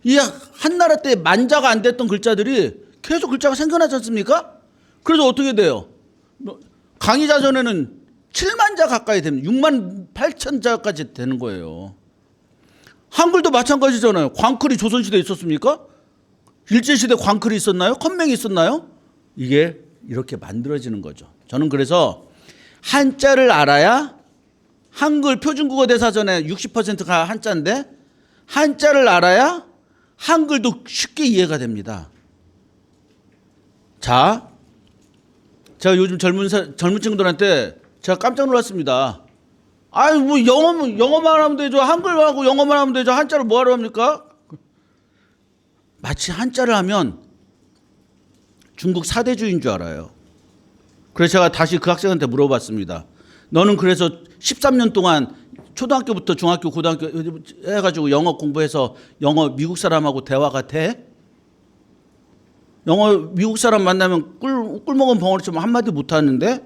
이 한나라 때 만자가 안 됐던 글자들이 계속 글자가 생겨나지 않습니까? 그래서 어떻게 돼요? 강의자전에는 7만 자 가까이 됩니다. 6만 8천 자까지 되는 거예요. 한글도 마찬가지잖아요. 광클이 조선시대에 있었습니까? 일제시대 광클이 있었나요? 컴맹이 있었나요? 이게 이렇게 만들어지는 거죠. 저는 그래서 한자를 알아야 한글 표준국어 대사전에 60%가 한자인데 한자를 알아야 한글도 쉽게 이해가 됩니다. 자, 제가 요즘 젊은 친구들한테 제가 깜짝 놀랐습니다. 아니 뭐 영어만 하면 되죠. 한글하고 영어만 하면 되죠. 한자를 뭐하러 합니까? 마치 한자를 하면 중국 사대주의인 줄 알아요. 그래서 제가 다시 그 학생한테 물어봤습니다. 너는 그래서 13년 동안 초등학교부터 중학교, 고등학교 해가지고 영어 공부해서 영어 미국 사람하고 대화가 돼? 영어 미국 사람 만나면 꿀 먹은 벙어리처럼 한마디 못하는데?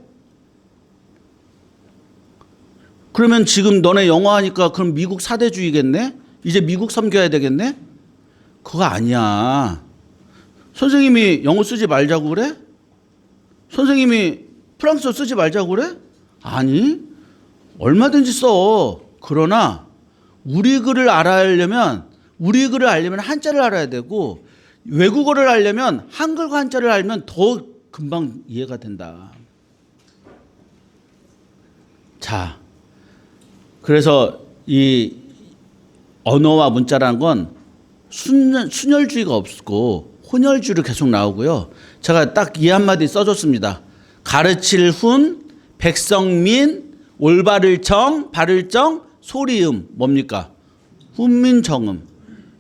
그러면 지금 너네 영어 하니까 그럼 미국 사대주의겠네? 이제 미국 섬겨야 되겠네? 그거 아니야. 선생님이 영어 쓰지 말자고 그래? 선생님이 프랑스어 쓰지 말자고 그래? 아니, 얼마든지 써. 그러나 우리 글을 알려면 한자를 알아야 되고 외국어를 알려면 한글과 한자를 알면 더 금방 이해가 된다. 자, 그래서 이 언어와 문자라는 건 순혈주의가 없고 혼혈주의로 계속 나오고요. 제가 딱 이 한마디 써줬습니다. 가르칠 훈, 백성민, 올바를 정, 바를 정, 소리음. 뭡니까? 훈민정음.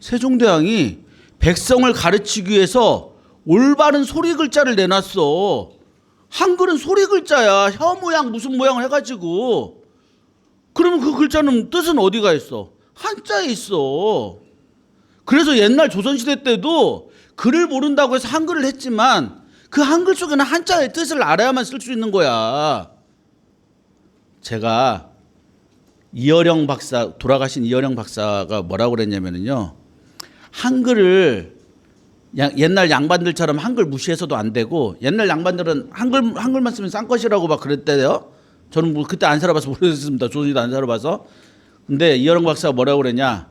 세종대왕이 백성을 가르치기 위해서 올바른 소리 글자를 내놨어. 한글은 소리 글자야. 혀 모양 무슨 모양을 해가지고. 그러면 그 글자는 뜻은 어디가 있어? 한자에 있어. 그래서 옛날 조선시대 때도 글을 모른다고 해서 한글을 했지만 그 한글 속에는 한자의 뜻을 알아야만 쓸 수 있는 거야. 제가 돌아가신 이어령 박사가 뭐라고 그랬냐면요. 한글을 옛날 양반들처럼 한글 무시해서도 안 되고 옛날 양반들은 한글만 쓰면 싼 것이라고 막 그랬대요. 저는 뭐 그때 안 살아봐서 모르겠습니다. 조선시대 안 살아봐서. 근데 이어령 박사가 뭐라고 그랬냐.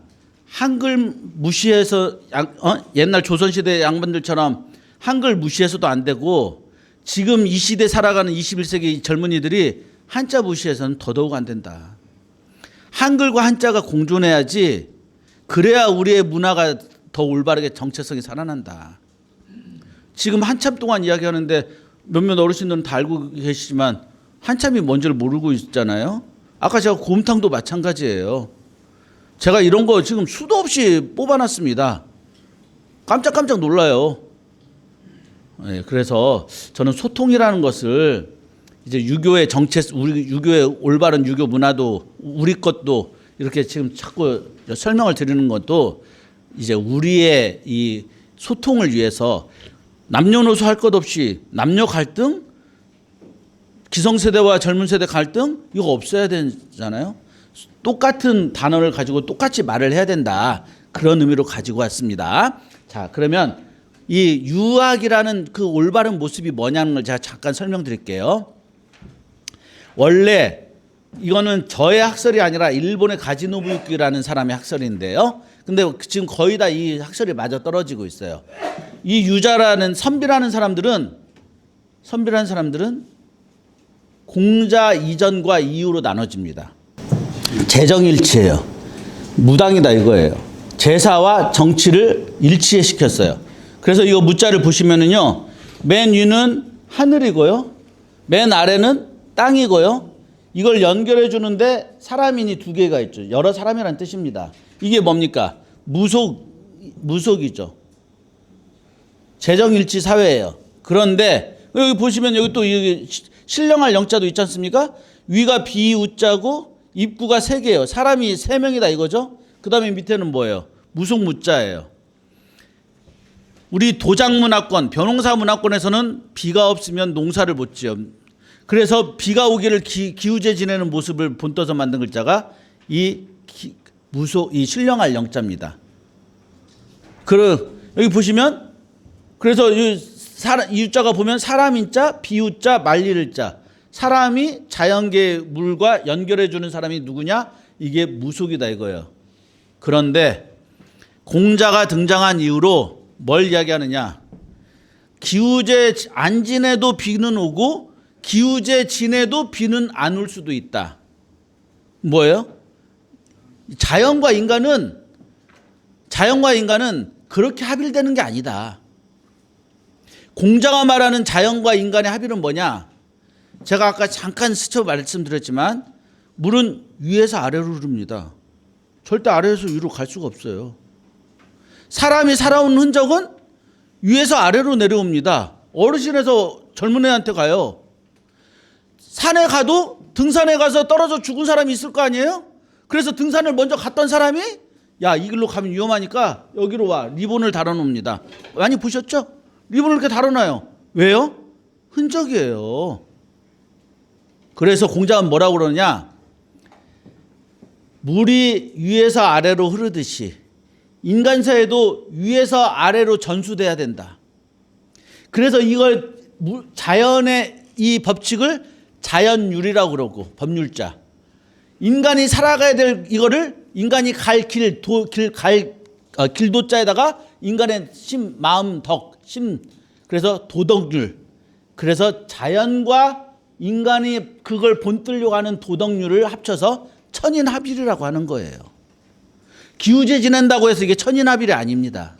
한글 무시해서 옛날 조선시대 양반들처럼 한글 무시해서도 안 되고 지금 이 시대 살아가는 21세기 젊은이들이 한자 무시해서는 더더욱 안 된다. 한글과 한자가 공존해야지 그래야 우리의 문화가 더 올바르게 정체성이 살아난다. 지금 한참 동안 이야기하는데 몇몇 어르신들은 다 알고 계시지만 한참이 뭔지를 모르고 있잖아요. 아까 제가 곰탕도 마찬가지예요. 제가 이런 거 지금 수도 없이 뽑아놨습니다. 깜짝 놀라요. 예, 그래서 저는 소통이라는 것을 이제 유교의 우리 유교의 올바른 유교 문화도 우리 것도 이렇게 지금 자꾸 설명을 드리는 것도 이제 우리의 이 소통을 위해서 남녀노소 할 것 없이 남녀 갈등, 기성세대와 젊은 세대 갈등 이거 없어야 되잖아요. 똑같은 단어를 가지고 똑같이 말을 해야 된다. 그런 의미로 가지고 왔습니다. 자, 그러면 이 유학이라는 그 올바른 모습이 뭐냐는 걸 제가 잠깐 설명드릴게요. 원래 이거는 저의 학설이 아니라 일본의 가지노부유키라는 사람의 학설인데요. 근데 지금 거의 다 이 학설이 맞아 떨어지고 있어요. 이 유자라는 선비라는 사람들은 공자 이전과 이후로 나눠집니다. 재정일치예요. 무당이다 이거예요. 제사와 정치를 일치에 시켰어요. 그래서 이거 무자를 보시면은요, 맨 위는 하늘이고요, 맨 아래는 땅이고요. 이걸 연결해 주는데 사람인이 두 개가 있죠. 여러 사람이라는 뜻입니다. 이게 뭡니까? 무속이죠. 재정일치 사회예요. 그런데 여기 보시면 여기 또 신령할 영자도 있지 않습니까? 위가 비우자고 입구가 세 개예요. 사람이 세 명이다 이거죠. 그 다음에 밑에는 뭐예요? 무속무자예요. 우리 도장문화권, 벼농사문화권에서는 비가 없으면 농사를 못 지어. 그래서 비가 오기를 기우제 지내는 모습을 본떠서 만든 글자가 이 신령할 영자입니다. 여기 보시면 그래서 이 유자가 보면 사람인자, 비유자, 말리를 자. 사람이 자연계 물과 연결해 주는 사람이 누구냐? 이게 무속이다 이거예요. 그런데 공자가 등장한 이후로 뭘 이야기하느냐? 기우제 안 지내도 비는 오고 기우제 지내도 비는 안 올 수도 있다. 뭐예요? 자연과 인간은 그렇게 합일되는 게 아니다. 공자가 말하는 자연과 인간의 합일은 뭐냐? 제가 아까 잠깐 스쳐 말씀드렸지만 물은 위에서 아래로 흐릅니다. 절대 아래에서 위로 갈 수가 없어요. 사람이 살아온 흔적은 위에서 아래로 내려옵니다. 어르신에서 젊은 애한테 가요. 산에 가도 등산에 가서 떨어져 죽은 사람이 있을 거 아니에요? 그래서 등산을 먼저 갔던 사람이 야, 이 길로 가면 위험하니까 여기로 와. 리본을 달아놓습니다. 많이 보셨죠? 리본을 이렇게 달아놔요. 왜요? 흔적이에요. 그래서 공자는 뭐라고 그러냐? 물이 위에서 아래로 흐르듯이 인간사에도 위에서 아래로 전수돼야 된다. 그래서 이걸 자연의 이 법칙을 자연율이라고 그러고 법률자. 인간이 살아가야 될 이거를 인간이 갈 길도자에다가 인간의 마음, 덕, 그래서 도덕률. 그래서 자연과 인간이 그걸 본뜨려고 하는 도덕률을 합쳐서 천인합일이라고 하는 거예요. 기우제 지낸다고 해서 이게 천인합일이 아닙니다.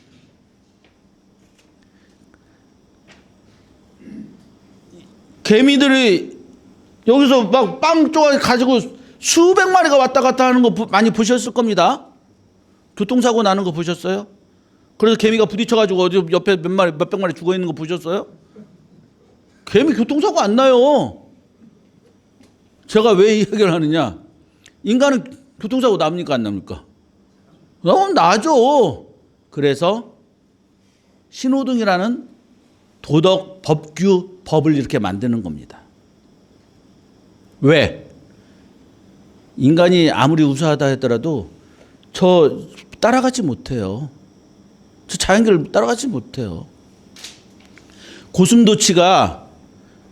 개미들이 여기서 막 빵 쪼가리 가지고 수백 마리가 왔다 갔다 하는 거 많이 보셨을 겁니다. 교통사고 나는 거 보셨어요? 그래서 개미가 부딪혀가지고 어디 옆에 몇백 마리 죽어 있는 거 보셨어요? 개미 교통사고 안 나요. 제가 왜 이 얘기를 하느냐? 인간은 교통사고 납니까 안 납니까? 너무 나죠. 그래서 신호등이라는 도덕, 법규, 법을 이렇게 만드는 겁니다. 왜? 인간이 아무리 우수하다 하더라도 저 따라가지 못해요. 저 자연계를 따라가지 못해요.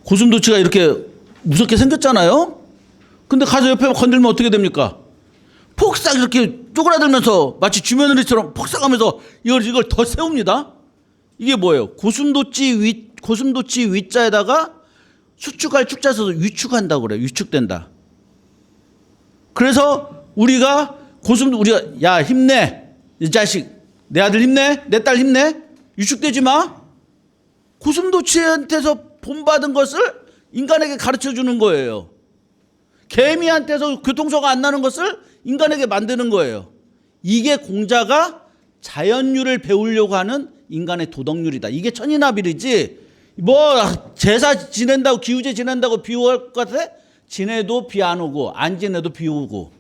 고슴도치가 이렇게 무섭게 생겼잖아요. 근데 가서 옆에 건들면 어떻게 됩니까? 폭삭 이렇게 쪼그라들면서 마치 쥐며느리처럼 폭삭하면서 이걸 더 세웁니다. 이게 뭐예요? 고슴도치 위자에다가 수축할 축자 써서 위축한다고 그래요. 위축된다. 그래서 우리가 야 힘내, 이 자식, 내 아들 힘내, 내 딸 힘내, 위축되지 마. 고슴도치한테서 본받은 것을 인간에게 가르쳐 주는 거예요. 개미한테서 교통사고가 안 나는 것을 인간에게 만드는 거예요. 이게 공자가 자연율을 배우려고 하는 인간의 도덕률이다. 이게 천인합일이지 뭐 제사 지낸다고 기우제 지낸다고 비 올 것 같아? 지내도 비 안 오고 안 지내도 비 오고.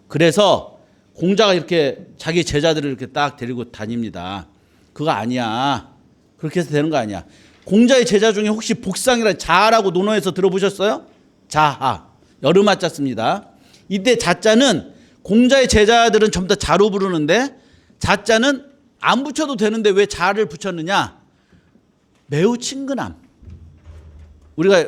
그래서 공자가 이렇게 자기 제자들을 이렇게 딱 데리고 다닙니다. 그거 아니야. 그렇게 해서 되는 거 아니야. 공자의 제자 중에 혹시 복상이라 자하라고 논어에서 들어보셨어요? 자하. 여름하자 씁니다. 이때 자자는 공자의 제자들은 전부 다 자로 부르는데 자자는 안 붙여도 되는데 왜 자를 붙였느냐? 매우 친근함. 우리가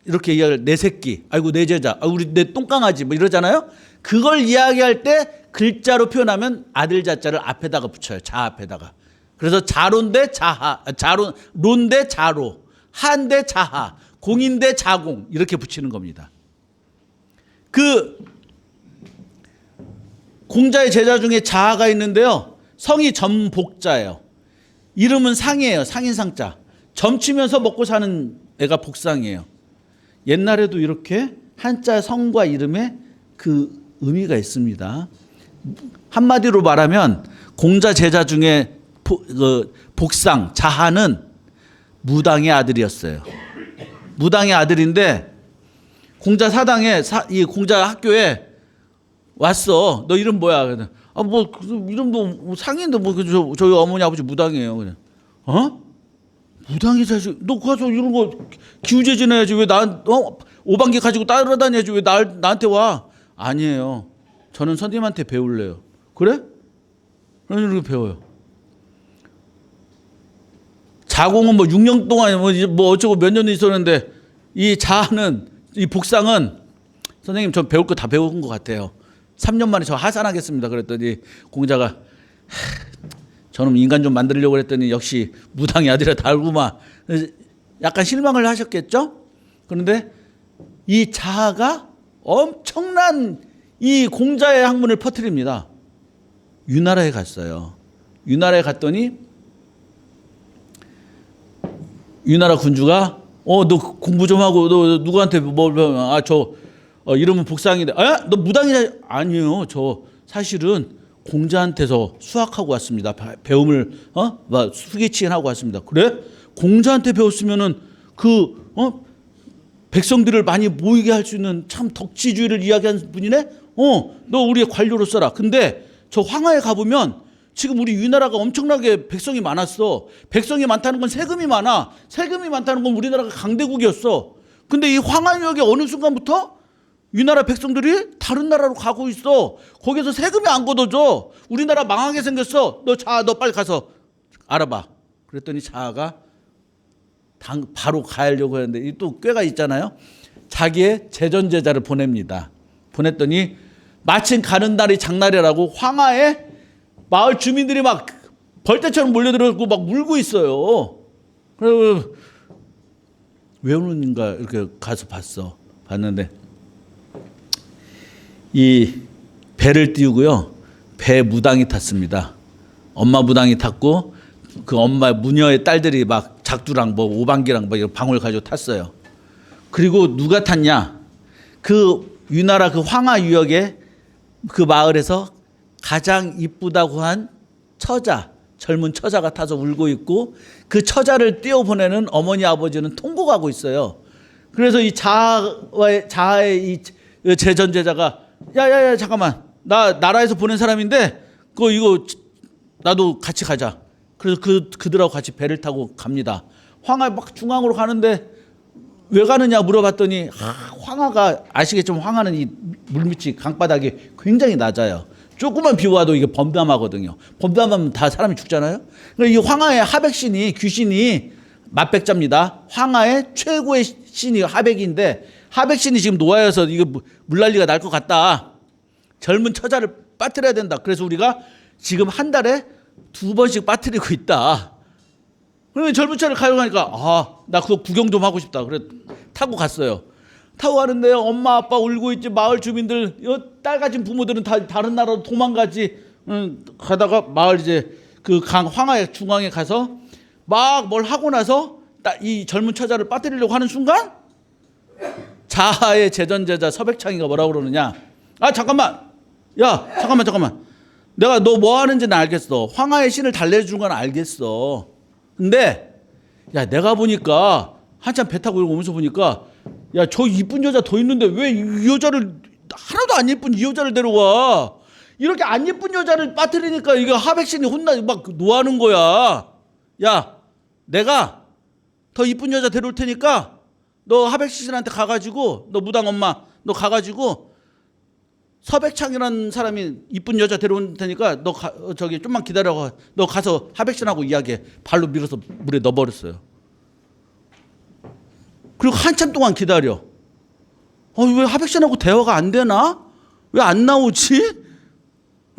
이렇게 이야기할 내 새끼, 아이고 내 제자, 우리 내 똥강아지 뭐 이러잖아요. 그걸 이야기할 때 글자로 표현하면 아들 자자를 앞에다가 붙여요. 자 앞에다가. 그래서 자론대 자하, 론대 자로, 한대 자하, 공인대 자공 이렇게 붙이는 겁니다. 그 공자의 제자 중에 자하가 있는데요. 성이 점복자예요. 이름은 상이에요. 상인상자. 점치면서 먹고 사는 애가 복상이에요. 옛날에도 이렇게 한자 성과 이름에 그 의미가 있습니다. 한마디로 말하면 공자 제자 중에 복상, 자하는 무당의 아들이었어요. 무당의 아들인데 공자 사당에 이 공자 학교에 왔어. 너 이름 뭐야? 뭐 이름도 상인데 뭐 저희 어머니 아버지 무당이에요. 그냥 무당이 자식 너 가서 이런 거 기우제 지내야지 왜 오방기 가지고 따라다녀야지 왜 나한테 와? 아니에요. 저는 선생님한테 배울래요. 그래? 그럼 이렇게 배워요. 자공은 뭐 6년 동안 뭐 어쩌고 몇 년 있었는데 이 자는 이 복상은 선생님 전 배울 거 다 배운 것 같아요. 3년 만에 저 하산하겠습니다. 그랬더니 공자가 저는 인간 좀 만들려고 그랬더니 역시 무당이 아니라 달구마. 약간 실망을 하셨겠죠? 그런데 이 자하가 엄청난 이 공자의 학문을 퍼뜨립니다. 유나라에 갔어요. 유나라에 갔더니 유나라 군주가 너 공부 좀 하고 너 누구한테 이름은 복상인데 너 무당이냐? 아니에요. 저 사실은 공자한테서 수학하고 왔습니다. 배움을 수기치하고 왔습니다. 그래? 공자한테 배웠으면은 백성들을 많이 모이게 할 수 있는 참 덕지주의를 이야기하는 분이네. 너 우리의 관료로 써라. 근데 저 황하에 가보면 지금 우리 위나라가 엄청나게 백성이 많았어. 백성이 많다는 건 세금이 많아. 세금이 많다는 건 우리나라가 강대국이었어. 근데 이 황하역에 어느 순간부터 위나라 백성들이 다른 나라로 가고 있어. 거기서 세금이 안 걷어져. 우리나라 망하게 생겼어. 너 빨리 가서 알아봐. 그랬더니 자아가 바로 가려고 했는데 또 꾀가 있잖아요. 자기의 제전제자를 보냅니다. 보냈더니 마침 가는 날이 장날이라고 황하에 마을 주민들이 막 벌떼처럼 몰려들어서 막 울고 있어요. 그래서 왜 우는가 이렇게 가서 봤는데 이 배를 띄우고요. 배 무당이 탔습니다. 엄마 무당이 탔고 그 엄마 무녀의 딸들이 막 작두랑 뭐 오방기랑 뭐 방울 가지고 탔어요. 그리고 누가 탔냐? 그 위나라 그 황하 유역에 그 마을에서 가장 이쁘다고 한 처자, 젊은 처자가 타서 울고 있고 그 처자를 띄워보내는 어머니 아버지는 통곡하고 있어요. 그래서 이 자하의 이 제전제자가 야야야 잠깐만 나 나라에서 보낸 사람인데 이거 나도 같이 가자. 그래서 그들하고 같이 배를 타고 갑니다. 황하 막 중앙으로 가는데 왜 가느냐 물어봤더니 황하가 아시겠지만 황하는 이 물밑이 강바닥이 굉장히 낮아요. 조금만 비 와도 이게 범람하거든요. 범람하면 다 사람이 죽잖아요. 이 황하의 하백신이 귀신이 맞백자입니다. 황하의 최고의 신이 하백인데 하백신이 지금 노하여서 이거 물난리가 날 것 같다. 젊은 처자를 빠뜨려야 된다. 그래서 우리가 지금 한 달에 2번씩 빠뜨리고 있다. 그러면 젊은 차를 가려가니까 나 그거 구경 좀 하고 싶다. 그래 타고 갔어요. 타고 가는데 엄마 아빠 울고 있지. 마을 주민들 딸 가진 부모들은 다 다른 나라로 도망가지. 가다가 마을 이제 그 강 황하의 중앙에 가서 막 뭘 하고 나서 이 젊은 처자를 빠뜨리려고 하는 순간 자하의 제전제자 서백창이가 뭐라고 그러느냐? 잠깐만. 야 잠깐만. 내가 너 뭐 하는지는 알겠어. 황하의 신을 달래주는 건 알겠어. 근데 야, 내가 보니까 한참 배 타고 오면서 보니까 야, 저 이쁜 여자 더 있는데 왜 이 여자를 하나도 안 예쁜 이 여자를 데려와? 이렇게 안 예쁜 여자를 빠뜨리니까 이거 하백신이 혼나 막 노하는 거야. 야, 내가 더 이쁜 여자 데려올 테니까 너 하백신한테 가가지고 너 무당 엄마 너 가가지고 서백창이라는 사람이 이쁜 여자 데려올 테니까 너 저기 좀만 기다려. 너 가서 하백신하고 이야기해. 발로 밀어서 물에 넣어버렸어요. 그리고 한참 동안 기다려. 왜 하백신하고 대화가 안 되나? 왜 안 나오지?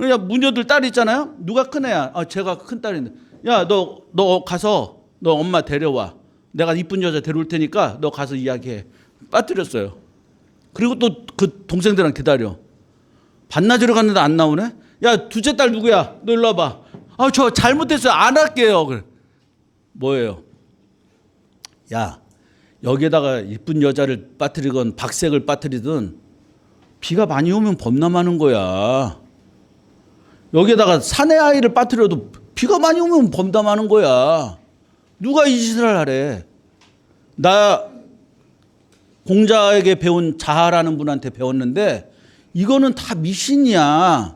야, 무녀들 딸 있잖아요. 누가 큰 애야? 제가 큰 딸인데. 야, 너 가서 너 엄마 데려와. 내가 이쁜 여자 데려올 테니까 너 가서 이야기해. 빠뜨렸어요. 그리고 또 그 동생들랑 기다려. 반나절에 갔는데 안 나오네? 야, 둘째 딸 누구야? 너 일로 와봐. 저 잘못했어요. 안 할게요. 그래. 뭐예요? 야, 여기에다가 이쁜 여자를 빠뜨리건 박색을 빠뜨리든 비가 많이 오면 범람하는 거야. 여기에다가 사내 아이를 빠뜨려도 비가 많이 오면 범람하는 거야. 누가 이 짓을 하래? 나 공자에게 배운 자하라는 분한테 배웠는데 이거는 다 미신이야.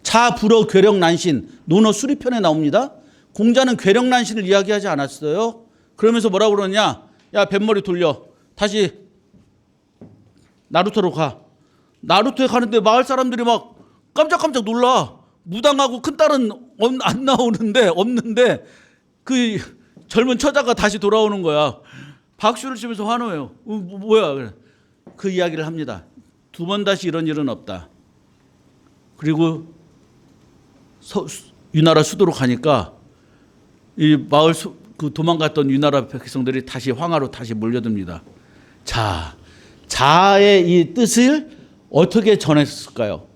자, 불어, 괴력, 난신, 논어, 수리편에 나옵니다. 공자는 괴력, 난신을 이야기하지 않았어요. 그러면서 뭐라고 그러냐? 야, 뱃머리 돌려. 다시 나루토로 가. 나루토에 가는데 마을 사람들이 막 깜짝깜짝 놀라. 무당하고 큰딸은 안 나오는데 없는데 그 젊은 처자가 다시 돌아오는 거야. 박수를 치면서 환호해요. 뭐야? 그래. 그 이야기를 합니다. 두 번 다시 이런 일은 없다. 그리고 위나라 수도로 가니까 이 마을 그 도망갔던 위나라 백성들이 다시 황하로 다시 몰려듭니다. 자, 자의 이 뜻을 어떻게 전했을까요?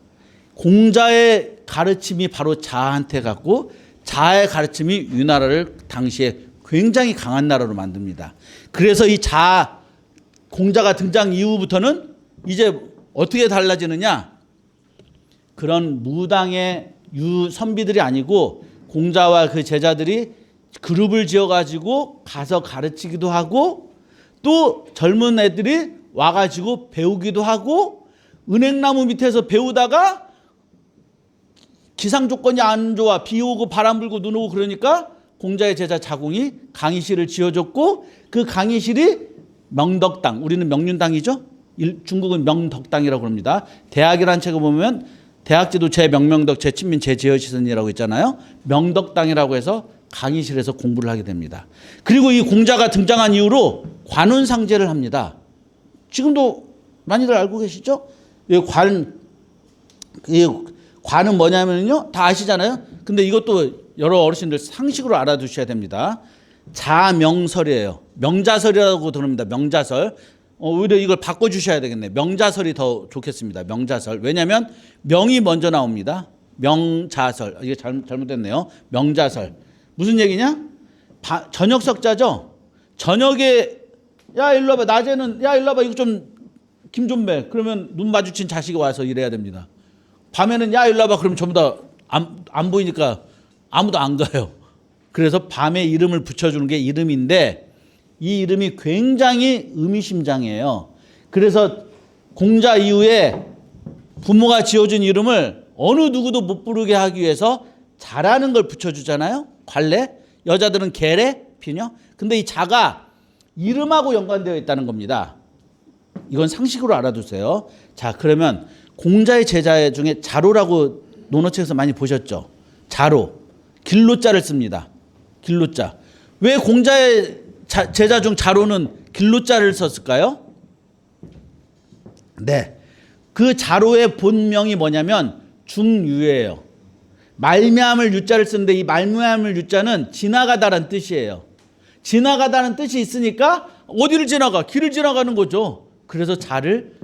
공자의 가르침이 바로 자한테 갔고 자의 가르침이 위나라를 당시에 굉장히 강한 나라로 만듭니다. 그래서 이 공자가 등장 이후부터는 이제 어떻게 달라지느냐? 그런 무당의 선비들이 아니고 공자와 그 제자들이 그룹을 지어가지고 가서 가르치기도 하고 또 젊은 애들이 와가지고 배우기도 하고 은행나무 밑에서 배우다가 기상 조건이 안 좋아 비 오고 바람 불고 눈 오고 그러니까 공자의 제자 자공이 강의실을 지어줬고 그 강의실이 명덕당, 우리는 명륜당이죠. 중국은 명덕당이라고 합니다. 대학이라는 책을 보면 대학제도 제명명덕 제친민 제제어시선이라고 있잖아요. 명덕당이라고 해서 강의실에서 공부를 하게 됩니다. 그리고 이 공자가 등장한 이후로 관운상제를 합니다. 지금도 많이들 알고 계시죠? 이 관은 뭐냐면요, 다 아시잖아요. 근데 이것도 여러 어르신들 상식으로 알아두셔야 됩니다. 자명설이에요. 명자설이라고 들읍니다. 명자설. 오히려 이걸 바꿔주셔야 되겠네. 명자설이 더 좋겠습니다. 명자설. 왜냐하면 명이 먼저 나옵니다. 명자설. 이게 잘못됐네요. 명자설. 무슨 얘기냐? 저녁 석자죠. 저녁에 야 일로 와봐. 낮에는 야 일로 와봐. 이거 좀 김 좀 배. 그러면 눈 마주친 자식이 와서 일해야 됩니다. 밤에는 야 일로 와봐. 그러면 전부 다 안 보이니까 아무도 안 가요. 그래서 밤에 이름을 붙여주는 게 이름인데 이 이름이 굉장히 의미심장해요. 그래서 공자 이후에 부모가 지어준 이름을 어느 누구도 못 부르게 하기 위해서 자라는 걸 붙여주잖아요. 관례. 여자들은 계례, 비녀. 근데 이 자가 이름하고 연관되어 있다는 겁니다. 이건 상식으로 알아두세요. 자, 그러면 공자의 제자 중에 자로라고 논어책에서 많이 보셨죠? 자로. 길로자를 씁니다. 길로자. 왜 공자의 제자 중 자로는 길로자를 썼을까요? 네. 그 자로의 본명이 뭐냐면 중유예요. 말미암을 유자를 쓰는데 이 말미암을 유자는 지나가다라는 뜻이에요. 지나가다는 뜻이 있으니까 어디를 지나가? 길을 지나가는 거죠. 그래서 자를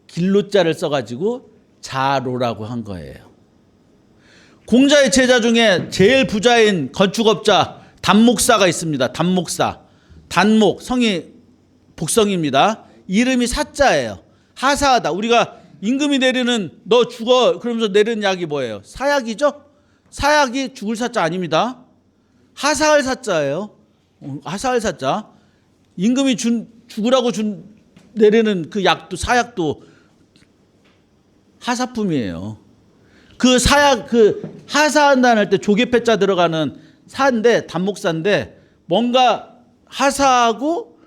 길로자를 써가지고 자로라고 한 거예요. 공자의 제자 중에 제일 부자인 건축업자 단목사가 있습니다. 단목사. 단목, 성이 복성입니다. 이름이 사자예요. 하사하다. 우리가 임금이 내리는 너 죽어 그러면서 내리는 약이 뭐예요? 사약이죠? 사약이 죽을 사자 아닙니다. 하사할 사자예요. 하사할사자. 임금이 죽으라고 내리는 그 약도 사약도 하사품이에요. 그 사약 그 하사한다는 할 때 조개패자 들어가는 사인데 단목사인데 뭔가 하사하고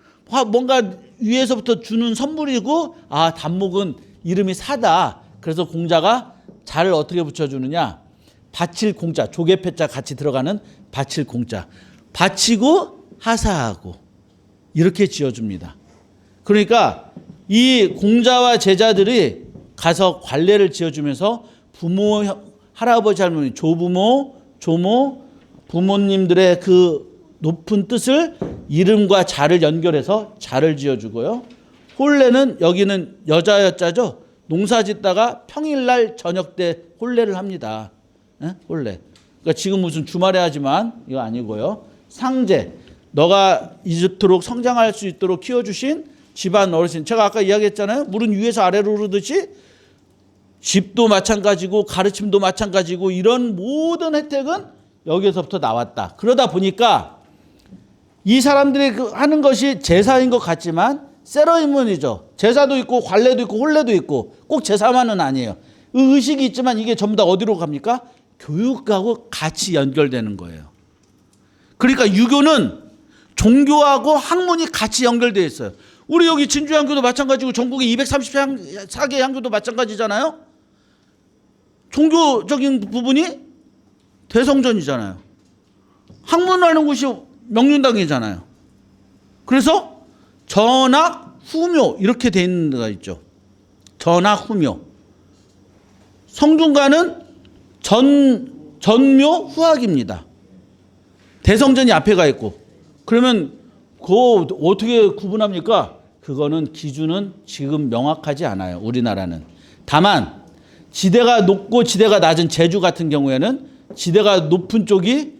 뭔가 위에서부터 주는 선물이고 단목은 이름이 사다. 그래서 공자가 자를 어떻게 붙여주느냐. 바칠 공자 조개패자 같이 들어가는 바칠 공자. 바치고 하사하고 이렇게 지어줍니다. 그러니까 이 공자와 제자들이 가서 관례를 지어주면서 부모, 할아버지, 할머니, 조부모, 조모, 부모님들의 그 높은 뜻을 이름과 자를 연결해서 자를 지어주고요. 혼례는 여기는 여자였자죠. 농사 짓다가 평일날 저녁 때 혼례를 합니다. 혼례. 그러니까 지금 무슨 주말에 하지만 이거 아니고요. 상제. 너가 이토록 성장할 수 있도록 키워주신 집안 어르신. 제가 아까 이야기했잖아요. 물은 위에서 아래로 흐르듯이 집도 마찬가지고 가르침도 마찬가지고 이런 모든 혜택은 여기서부터 나왔다. 그러다 보니까 이 사람들이 하는 것이 제사인 것 같지만 세러리먼이죠. 제사도 있고 관례도 있고 혼례도 있고 꼭 제사만은 아니에요. 의식이 있지만 이게 전부 다 어디로 갑니까? 교육하고 같이 연결되는 거예요. 그러니까 유교는 종교하고 학문이 같이 연결되어 있어요. 우리 여기 진주향교도 마찬가지고 전국에 234개 향교도 마찬가지잖아요. 종교적인 부분이 대성전이잖아요. 학문하는 곳이 명륜당이잖아요. 그래서 전학, 후묘 이렇게 돼 있는 데가 있죠. 전학, 후묘. 성중가는 전묘, 후학입니다. 대성전이 앞에 가 있고. 그러면 그거 어떻게 구분합니까? 그거는 기준은 지금 명확하지 않아요. 우리나라는. 다만 지대가 높고 지대가 낮은 제주 같은 경우에는 지대가 높은 쪽이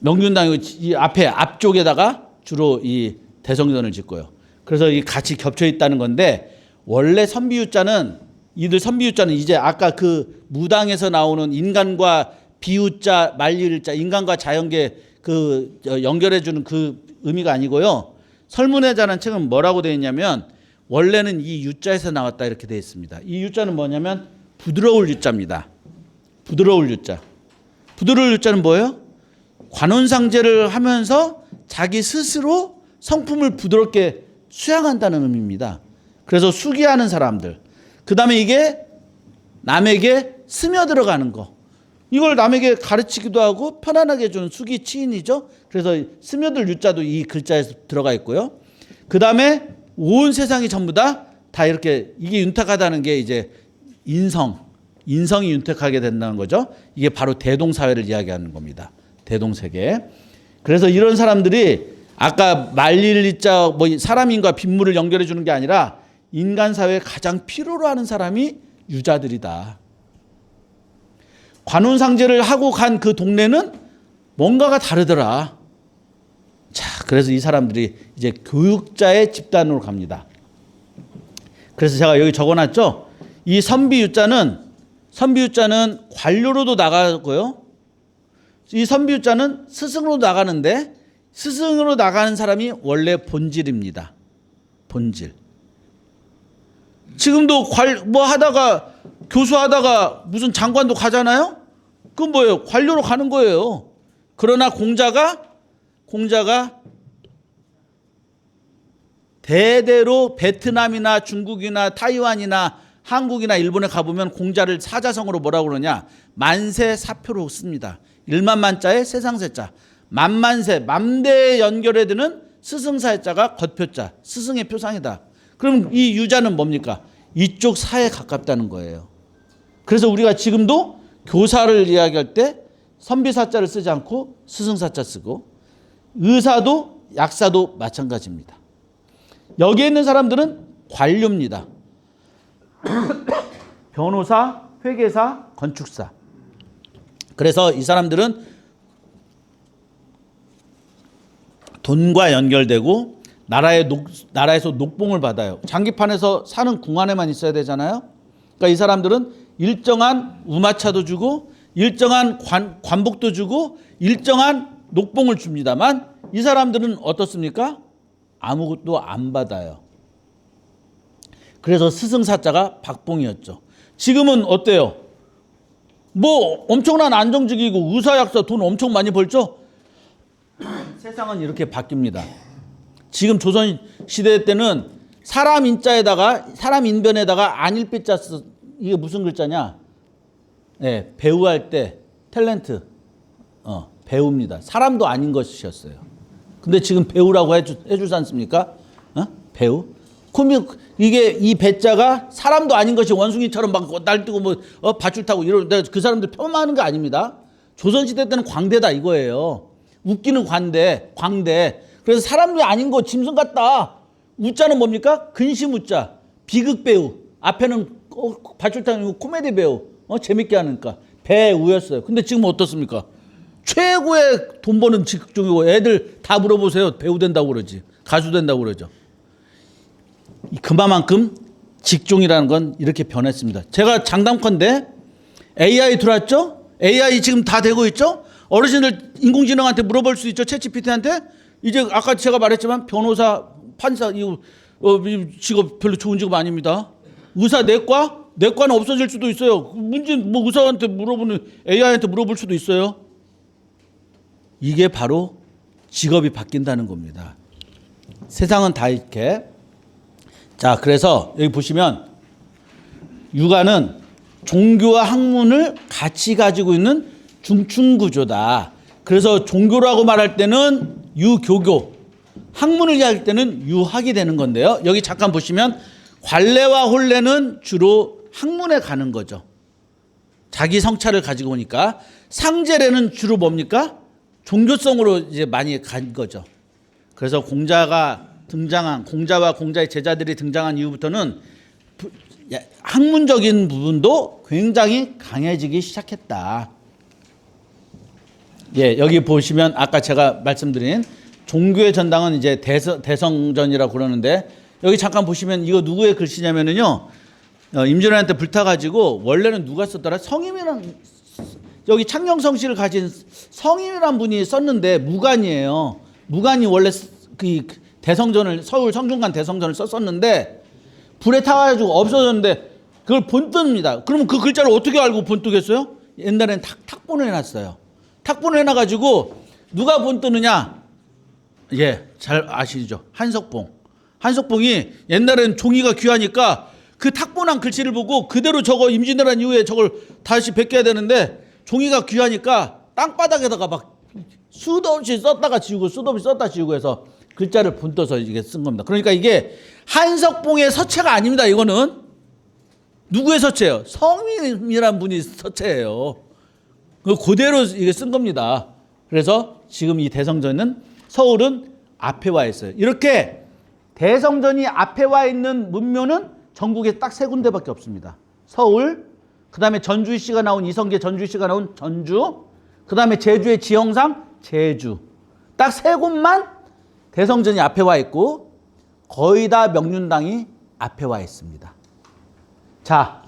명륜당이고 이 앞쪽에다가 주로 이 대성전을 짓고요. 그래서 이 같이 겹쳐 있다는 건데 원래 선비유자는 이제 아까 그 무당에서 나오는 인간과 비유자, 만리일자, 인간과 자연계 그 연결해주는 그 의미가 아니고요. 설문회자라는 책은 뭐라고 되어 있냐면 원래는 이 유자에서 나왔다 이렇게 되어 있습니다. 이 유자는 뭐냐면 부드러울 유자입니다. 부드러울 유자. 부드러울 유자는 뭐예요? 관혼상제를 하면서 자기 스스로 성품을 부드럽게 수양한다는 의미입니다. 그래서 수기하는 사람들. 그 다음에 이게 남에게 스며들어가는 거. 이걸 남에게 가르치기도 하고 편안하게 해주는 수기 치인이죠. 그래서 스며들 유자도 이 글자에 들어가 있고요. 그 다음에 온 세상이 전부 다 이렇게 이게 윤택하다는 게 이제 인성이 윤택하게 된다는 거죠. 이게 바로 대동사회를 이야기하는 겁니다. 대동세계. 그래서 이런 사람들이 아까 말릴리자 뭐 사람인과 빗물을 연결해 주는 게 아니라 인간 사회에 가장 필요로 하는 사람이 유자들이다. 관혼상제를 하고 간 그 동네는 뭔가가 다르더라. 자, 그래서 이 사람들이 이제 교육자의 집단으로 갑니다. 그래서 제가 여기 적어놨죠. 이 선비유자는 관료로도 나가고요. 이 선비유자는 스승으로 나가는데 스승으로 나가는 사람이 원래 본질입니다. 본질. 지금도 뭐 하다가 교수하다가 무슨 장관도 가잖아요. 그건 뭐예요? 관료로 가는 거예요. 그러나 공자가 대대로 베트남이나 중국이나 타이완이나 한국이나 일본에 가보면 공자를 사자성어로 뭐라고 그러냐? 만세사표로 씁니다. 1만 만자에 세상세자. 만만세, 만대에 연결해 드는 스승사자가 겉표자, 스승의 표상이다. 그럼 이 유자는 뭡니까? 이쪽 사에 가깝다는 거예요. 그래서 우리가 지금도 교사를 이야기할 때 선비사자를 쓰지 않고 스승사자 쓰고 의사도 약사도 마찬가지입니다. 여기에 있는 사람들은 관료입니다. 변호사, 회계사, 건축사. 그래서 이 사람들은 돈과 연결되고 나라에서 녹봉을 받아요. 장기판에서 사는 궁안에만 있어야 되잖아요. 그러니까 이 사람들은 일정한 우마차도 주고 일정한 관복도 주고 일정한 녹봉을 줍니다만 이 사람들은 어떻습니까? 아무것도 안 받아요. 그래서 스승사자가 박봉이었죠. 지금은 어때요? 뭐 엄청난 안정적이고 의사약사 돈 엄청 많이 벌죠? 세상은 이렇게 바뀝니다. 지금 조선시대 때는 사람 인자에다가 사람 인변에다가 안일비자 이게 무슨 글자냐? 네, 배우할 때 탤런트 배우입니다. 사람도 아닌 것이었어요. 근데 지금 배우라고 해주지 않습니까? 배우. 이게 이 배자가 사람도 아닌 것이 원숭이처럼 막 날뛰고 뭐 밧줄 타고 이런 그 사람들 폄하하는 거 아닙니다. 조선시대 때는 광대다 이거예요. 웃기는 광대. 그래서 사람이 아닌 거 짐승 같다. 우자는 뭡니까? 근심 우자. 비극 배우. 앞에는 밧줄 타고 코미디 배우. 재밌게 하니까 배우였어요. 근데 지금 어떻습니까? 최고의 돈 버는 직종이고 애들 다 물어보세요. 배우 된다고 그러지. 가수 된다고 그러죠. 그만큼 직종이라는 건 이렇게 변했습니다. 제가 장담컨대 AI 들어왔죠? AI 지금 다 되고 있죠? 어르신들 인공지능한테 물어볼 수 있죠? 챗GPT한테? 이제 아까 제가 말했지만 변호사, 판사 이 직업 별로 좋은 직업 아닙니다. 의사, 내과는 없어질 수도 있어요. 문제 뭐 의사한테 물어보는 AI한테 물어볼 수도 있어요. 이게 바로 직업이 바뀐다는 겁니다. 세상은 다 이렇게. 자, 그래서 여기 보시면 육아는 종교와 학문을 같이 가지고 있는 중층구조다. 그래서 종교라고 말할 때는 유교교, 학문을 이야기할 때는 유학이 되는 건데요. 여기 잠깐 보시면 관례와 혼례는 주로 학문에 가는 거죠. 자기 성찰을 가지고 오니까. 상제례는 주로 뭡니까? 종교성으로 이제 많이 간 거죠. 그래서 공자와 공자의 제자들이 등장한 이후부터는 학문적인 부분도 굉장히 강해지기 시작했다. 예, 여기 보시면 아까 제가 말씀드린 종교의 전당은 이제 대성전이라고 그러는데 여기 잠깐 보시면 이거 누구의 글씨냐면은요, 임진왜란때 불타가지고 원래는 누가 썼더라? 성임이랑 여기 창녕성씨를 가진 성임이란 분이 썼는데 무관이에요. 무관이 원래 그 대성전을 서울 성중관 대성전을 썼었는데 불에 타가지고 없어졌는데 그걸 본뜬입니다. 그러면 그 글자를 어떻게 알고 본뜨겠어요? 옛날엔 탁본을 해놨어요. 탁본을 해놔가지고 누가 본뜨느냐? 예, 잘 아시죠? 한석봉이 옛날엔 종이가 귀하니까 그 탁본한 글씨를 보고 그대로 저거 임진왜란 이후에 저걸 다시 베껴야 되는데 종이가 귀하니까 땅바닥에다가 막 수도 없이 썼다가 지우고 수도 없이 썼다 지우고 해서 글자를 본떠서 이게 쓴 겁니다. 그러니까 이게 한석봉의 서체가 아닙니다. 이거는 누구의 서체예요? 성민이란 분이 서체예요. 그대로 이게 쓴 겁니다. 그래서 지금 이 대성전은 서울은 앞에 와 있어요. 이렇게 대성전이 앞에 와 있는 문묘는 전국에 딱 세 군데밖에 없습니다. 서울, 그 다음에 전주희 씨가 나온 이성계 전주희 씨가 나온 전주, 그 다음에 제주의 지형상 제주. 딱 세 곳만 대성전이 앞에 와 있고 거의 다 명륜당이 앞에 와 있습니다. 자,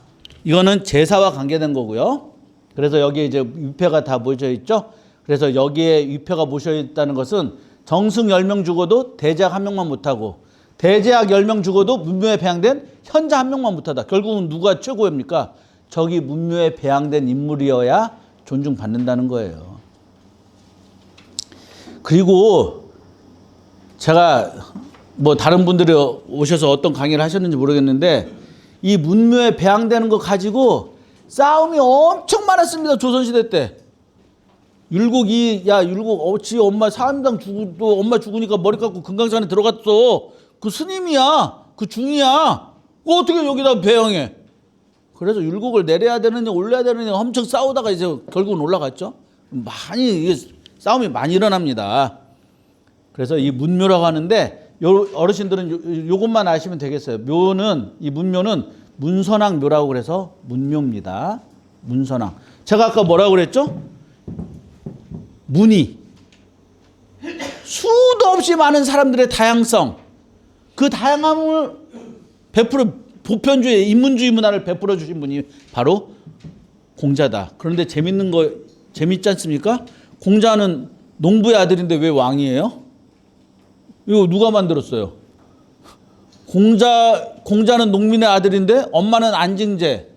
이거는 제사와 관계된 거고요. 그래서 여기에 이제 위패가 다 모여 있죠. 그래서 여기에 위패가 모여 있다는 것은 정승 10명 죽어도 대제학 1명만 못하고 대제학 10명 죽어도 문묘에 배양된 현자 1명만 못하다. 결국은 누가 최고입니까? 저기 문묘에 배양된 인물이어야 존중받는다는 거예요. 그리고 제가 뭐 다른 분들이 오셔서 어떤 강의를 하셨는지 모르겠는데 이 문묘에 배양되는 거 가지고 싸움이 엄청 많았습니다. 조선시대 때. 율곡이 지 엄마 사암당 죽고 엄마 죽으니까 머리 깎고 금강산에 들어갔어. 그 스님이야. 그 중이야. 어떻게 여기다 배양해? 그래서 율곡을 내려야 되느냐 올려야 되느냐 엄청 싸우다가 이제 결국은 올라갔죠. 이게 싸움이 많이 일어납니다. 그래서 이 문묘라고 하는데 어르신들은 요것만 아시면 되겠어요. 이 문묘는 문선왕 묘라고 그래서 문묘입니다. 문선왕. 제가 아까 뭐라고 그랬죠? 문의. 수도 없이 많은 사람들의 다양성. 그 다양함을 보편주의, 인문주의 문화를 베풀어 주신 분이 바로 공자다. 그런데 재밌지 않습니까? 공자는 농부의 아들인데 왜 왕이에요? 이거 누가 만들었어요? 공자는 농민의 아들인데 엄마는 안징제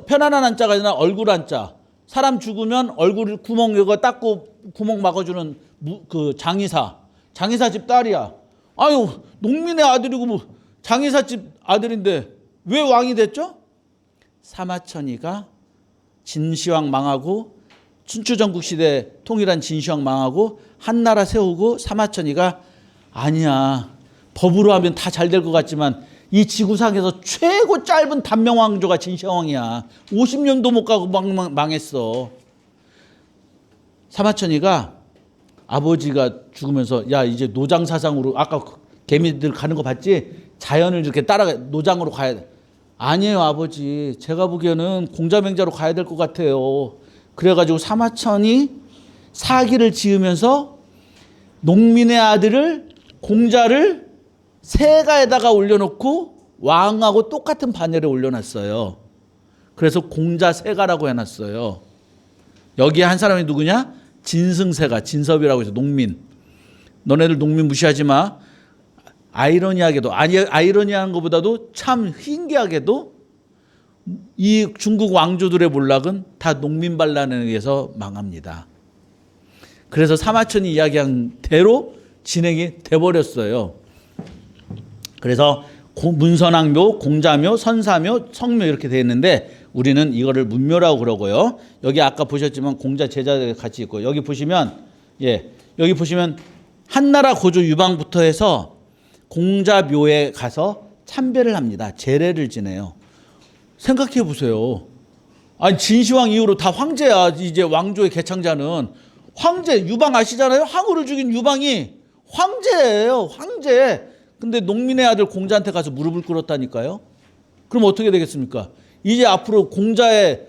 편안한 한자가 아니라 얼굴 한자. 사람 죽으면 얼굴 구멍 이거 닦고 구멍 막아주는 그 장의사 집 딸이야. 아유 농민의 아들이고 뭐 장의사 집 아들인데 왜 왕이 됐죠? 사마천이가 진시황 망하고 춘추전국 시대 통일한 진시황 망하고 한나라 세우고 사마천이가 아니야 법으로 하면 다 잘 될 것 같지만 이 지구상에서 최고 짧은 단명 왕조가 진시황이야. 50년도 못 가고 망했어. 사마천이가 아버지가 죽으면서 야 이제 노장 사상으로 아까 개미들 가는 거 봤지? 자연을 이렇게 따라가 노장으로 가야 돼. 아니에요 아버지. 제가 보기에는 공자맹자로 가야 될 것 같아요. 그래가지고 사마천이 사기를 지으면서 농민의 아들을 공자를 세가에다가 올려놓고 왕하고 똑같은 반열에 올려놨어요. 그래서 공자세가라고 해놨어요. 여기에 한 사람이 누구냐? 진승세가 진섭이라고 해서 농민. 너네들 농민 무시하지 마. 아이러니하게도 아이러니한 것보다도 참 희귀하게도 이 중국 왕조들의 몰락은 다 농민 반란에 의해서 망합니다. 그래서 사마천이 이야기한 대로 진행이 돼버렸어요. 그래서 문선왕묘, 공자묘, 선사묘, 성묘 이렇게 되어 있는데 우리는 이거를 문묘라고 그러고요. 여기 아까 보셨지만 공자 제자가 같이 있고 여기 보시면 여기 보시면 한나라 고조 유방부터 해서 공자묘에 가서 참배를 합니다. 제례를 지내요. 생각해 보세요. 아니 진시황 이후로 다 황제야. 이제 왕조의 개창자는 황제 유방 아시잖아요. 항우를 죽인 유방이 황제예요. 황제. 근데 농민의 아들 공자한테 가서 무릎을 꿇었다니까요. 그럼 어떻게 되겠습니까? 이제 앞으로 공자의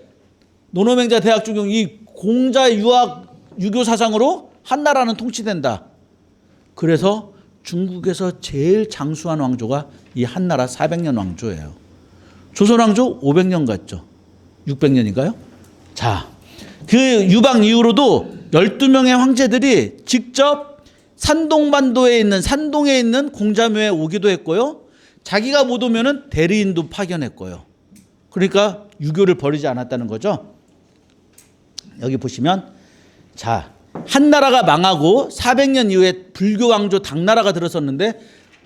노노맹자 대학 중용 이 공자의 유교 사상으로 한나라는 통치된다. 그래서 중국에서 제일 장수한 왕조가 이 한나라 400년 왕조예요. 조선 왕조 500년 갔죠. 600년인가요? 자, 그 유방 이후로도 12명의 황제들이 직접 산동에 있는 공자묘에 오기도 했고요. 자기가 못 오면은 대리인도 파견했고요. 그러니까 유교를 버리지 않았다는 거죠. 여기 보시면 자, 한나라가 망하고 400년 이후에 불교 왕조 당나라가 들어섰는데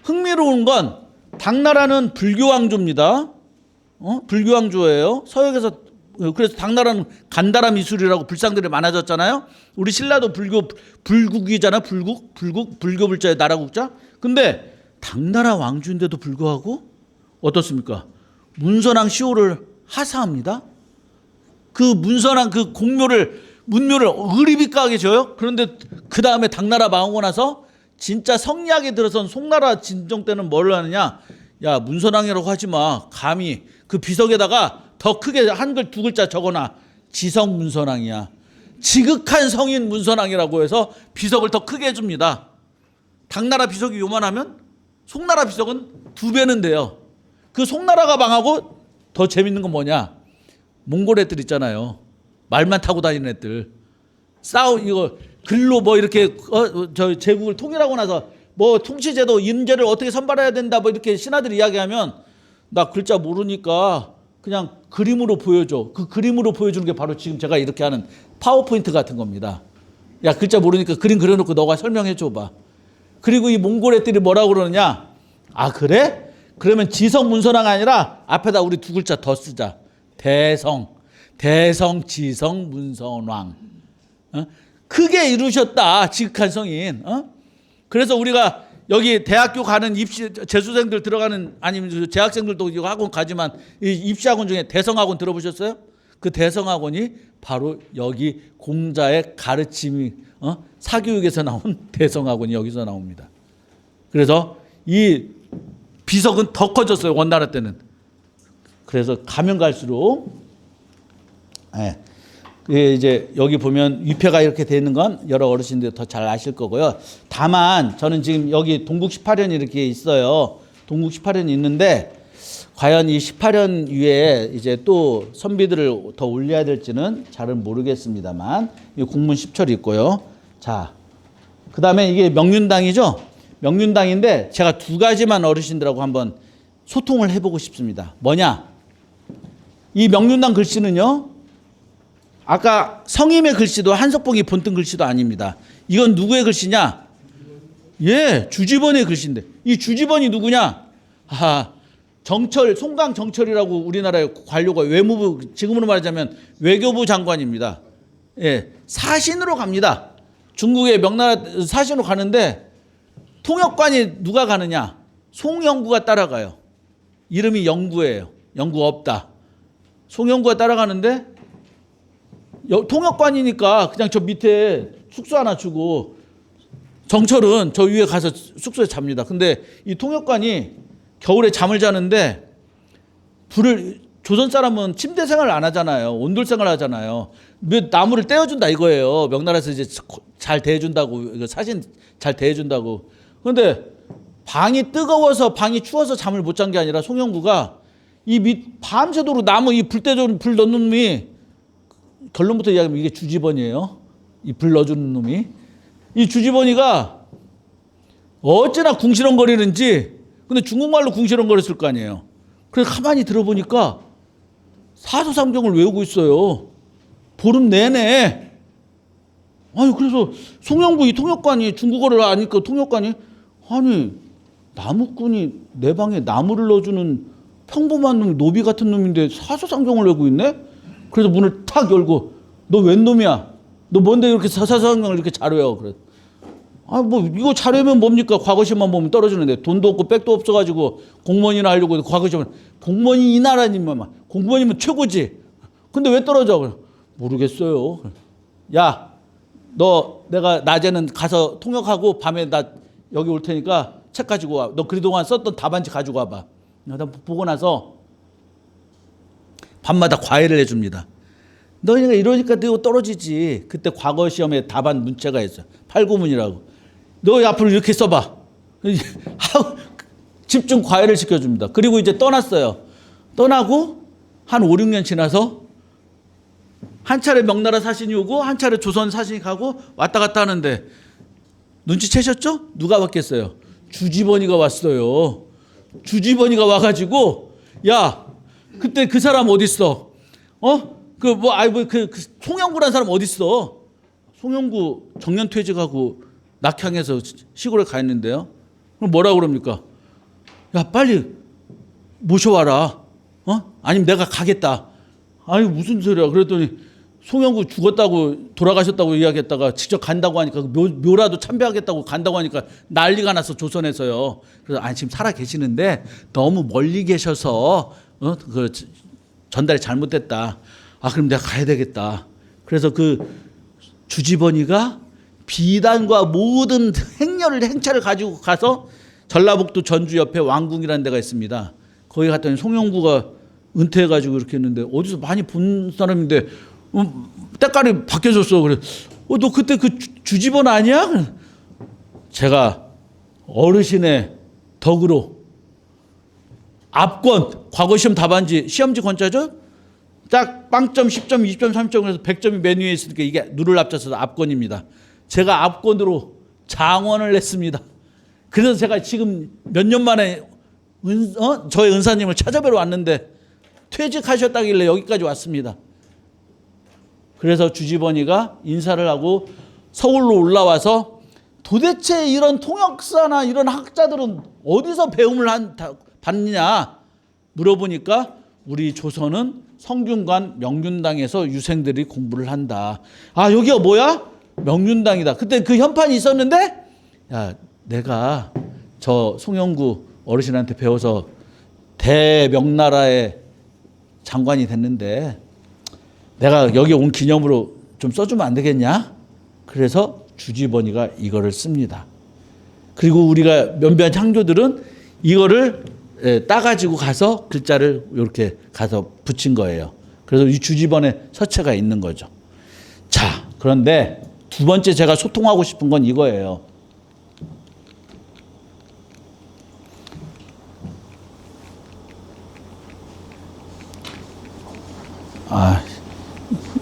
흥미로운 건 당나라는 불교 왕조입니다. 불교 왕조예요. 서역에서 그래서 당나라는 간다라 미술이라고 불상들이 많아졌잖아요. 우리 신라도 불국이잖아. 불교 불자의 나라 국자. 근데 당나라 왕조인데도 불구하고 어떻습니까? 문선왕 시호를 하사합니다. 그 문선왕 그 문묘를 의리비까게 줘요. 그런데 그 다음에 당나라 망하고 나서 진짜 성리학에 들어선 송나라 진정 때는 뭘 하느냐? 야 문선왕이라고 하지 마. 감히 그 비석에다가 더 크게 한글 두 글자 적어놔. 지성 문선왕이야. 지극한 성인 문선왕이라고 해서 비석을 더 크게 해줍니다. 당나라 비석이 요만하면 송나라 비석은 2배는 돼요. 그 송나라가 망하고 더 재밌는 건 뭐냐? 몽골 애들 있잖아요. 말만 타고 다니는 애들. 이거 글로 뭐 이렇게 저 제국을 통일하고 나서 뭐 통치제도 인재를 어떻게 선발해야 된다 뭐 이렇게 신하들이 이야기하면 나 글자 모르니까 그냥 그림으로 보여줘. 그 그림으로 보여주는 게 바로 지금 제가 이렇게 하는 파워포인트 같은 겁니다. 야 글자 모르니까 그림 그려놓고 너가 설명해 줘봐. 그리고 이 몽골 애들이 뭐라고 그러느냐? 아 그래? 그러면 지성 문선왕 아니라 앞에다 우리 2글자 더 쓰자. 대성 지성 문선왕. 크게 이루셨다 지극한 성인. 그래서 우리가 여기 대학교 가는 재수생들 들어가는 아니면 재학생들도 학원 가지만 이 입시학원 중에 대성학원 들어보셨어요? 그 대성학원이 바로 여기 공자의 가르침이 사교육에서 나온 대성학원이 여기서 나옵니다. 그래서 이 비석은 더 커졌어요. 원나라 때는. 그래서 가면 갈수록 이제 여기 보면 위패가 이렇게 되어 있는 건 여러 어르신들이 더 잘 아실 거고요. 다만 저는 지금 여기 동국 18년이 이렇게 있어요. 동국 18년이 있는데 과연 이 18년 위에 이제 또 선비들을 더 올려야 될지는 잘은 모르겠습니다만 이 국문 10철이 있고요. 자, 그 다음에 이게 명륜당이죠? 명륜당인데 제가 두 가지만 어르신들하고 한번 소통을 해보고 싶습니다. 뭐냐? 이 명륜당 글씨는요, 아까 성임의 글씨도 한석봉이 본뜬 글씨도 아닙니다. 이건 누구의 글씨냐? 예, 주지번의 글씨인데 이 주지번이 누구냐? 아, 정철, 송강 정철이라고 우리나라의 관료가 외무부, 지금으로 말하자면 외교부 장관입니다. 예, 사신으로 갑니다. 중국의 명나라 사신으로 가는데 통역관이 누가 가느냐? 송영구가 따라가요. 이름이 영구예요. 영구 없다. 송영구가 따라가는데 통역관이니까 그냥 저 밑에 숙소 하나 주고 정철은 저 위에 가서 숙소에 잡니다. 근데 이 통역관이 겨울에 잠을 자는데 조선 사람은 침대 생활 안 하잖아요. 온돌 생활 하잖아요. 나무를 떼어준다 이거예요. 명나라에서 이제 잘 대해준다고, 사신 잘 대해준다고. 그런데 방이 뜨거워서, 방이 추워서 잠을 못 잔 게 아니라 송영구가 밤새도록 나무 이 불 넣는 놈이, 결론부터 이야기하면 이게 주지번이에요. 이 불 넣어주는 놈이. 이 주지번이가 어찌나 궁시렁거리는지, 근데 중국말로 궁시렁거렸을 거 아니에요. 그래서 가만히 들어보니까 사서삼경을 외우고 있어요. 보름 내내. 아니, 그래서 송영구 이 통역관이 중국어를 아니까 통역관이, 아니, 나무꾼이 내 방에 나무를 넣어주는 평범한 놈, 노비 같은 놈인데 사서삼경을 외우고 있네? 그래서 문을 탁 열고, 너 웬 놈이야? 너 뭔데 이렇게 사서삼경을 이렇게 잘 외워? 그래. 아, 뭐, 이거 잘 외우면 뭡니까? 과거시험만 보면 떨어지는데 돈도 없고 백도 없어가지고 공무원이나 하려고 과거시험, 공무원이 이 나라니만, 공무원이면 최고지. 근데 왜 떨어져? 모르겠어요. 야, 너 내가 낮에는 가서 통역하고 밤에 나 여기 올 테니까 책 가지고 와. 너 그동안 썼던 답안지 가지고 와봐. 나 보고 나서 밤마다 과외를 해줍니다. 너희가 이러니까 너 떨어지지. 그때 과거 시험에 답안 문제가 있어. 8구문이라고. 너 앞으로 이렇게 써봐. 집중 과외를 시켜줍니다. 그리고 이제 떠났어요. 떠나고 한 5, 6년 지나서 한 차례 명나라 사신이 오고 한 차례 조선 사신이 가고 왔다 갔다 하는데 눈치채셨죠? 누가 왔겠어요? 주지번이가 왔어요. 주지번이가 와가지고, 야, 그때 그 사람 어딨어? 그 송영구라는 사람 어딨어? 송영구 정년퇴직하고 낙향해서 시골에 가 있는데요. 그럼 뭐라 그럽니까? 야, 빨리 모셔와라. 아니면 내가 가겠다. 아니, 무슨 소리야. 그랬더니 송영구 죽었다고 돌아가셨다고 이야기했다가 직접 간다고 하니까 묘라도 참배하겠다고 간다고 하니까 난리가 나서 조선에서요. 그래서 아니, 지금 살아 계시는데 너무 멀리 계셔서 그 전달이 잘못됐다. 아, 그럼 내가 가야 되겠다. 그래서 그 주지번이가 비단과 모든 행차를 가지고 가서 전라북도 전주 옆에 왕궁이라는 데가 있습니다. 거기 갔더니 송영구가 은퇴해가지고 이렇게 했는데 어디서 많이 본 사람인데 때깔이 바뀌어졌어. 그래. 너 그때 그 주지번 아니야? 제가 어르신의 덕으로 압권, 과거시험 답안지, 시험지 권자죠? 딱 빵점, 10점, 20점, 30점, 그래서 100점이 맨 위에 있으니까 이게 누를 합쳐서 압권입니다. 제가 압권으로 장원을 냈습니다. 그래서 제가 지금 몇 년 만에 저의 은사님을 찾아뵈러 왔는데 퇴직하셨다길래 여기까지 왔습니다. 그래서 주지번이가 인사를 하고 서울로 올라와서 도대체 이런 통역사나 이런 학자들은 어디서 배움을 받느냐 물어보니까 우리 조선은 성균관 명륜당에서 유생들이 공부를 한다. 아, 여기가 뭐야? 명륜당이다. 그때 그 현판이 있었는데, 야, 내가 저 송영구 어르신한테 배워서 대명나라의 장관이 됐는데 내가 여기 온 기념으로 좀 써주면 안 되겠냐? 그래서 주지번이가 이거를 씁니다. 그리고 우리가 몇몇 향조들은 이거를 따가지고 가서 글자를 이렇게 가서 붙인 거예요. 그래서 이 주지번의 서체가 있는 거죠. 자, 그런데 두 번째 제가 소통하고 싶은 건 이거예요.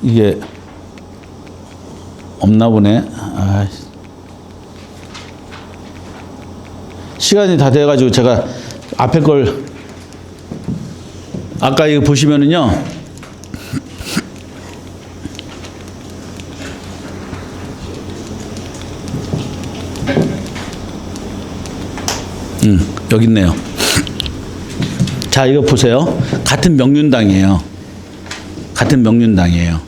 이게 없나 보네. 아, 시간이 다 돼가지고 제가 앞에 걸 아까 이거 보시면은요. 여기 있네요. 자, 이거 보세요. 같은 명륜당이에요. 같은 명륜당이에요.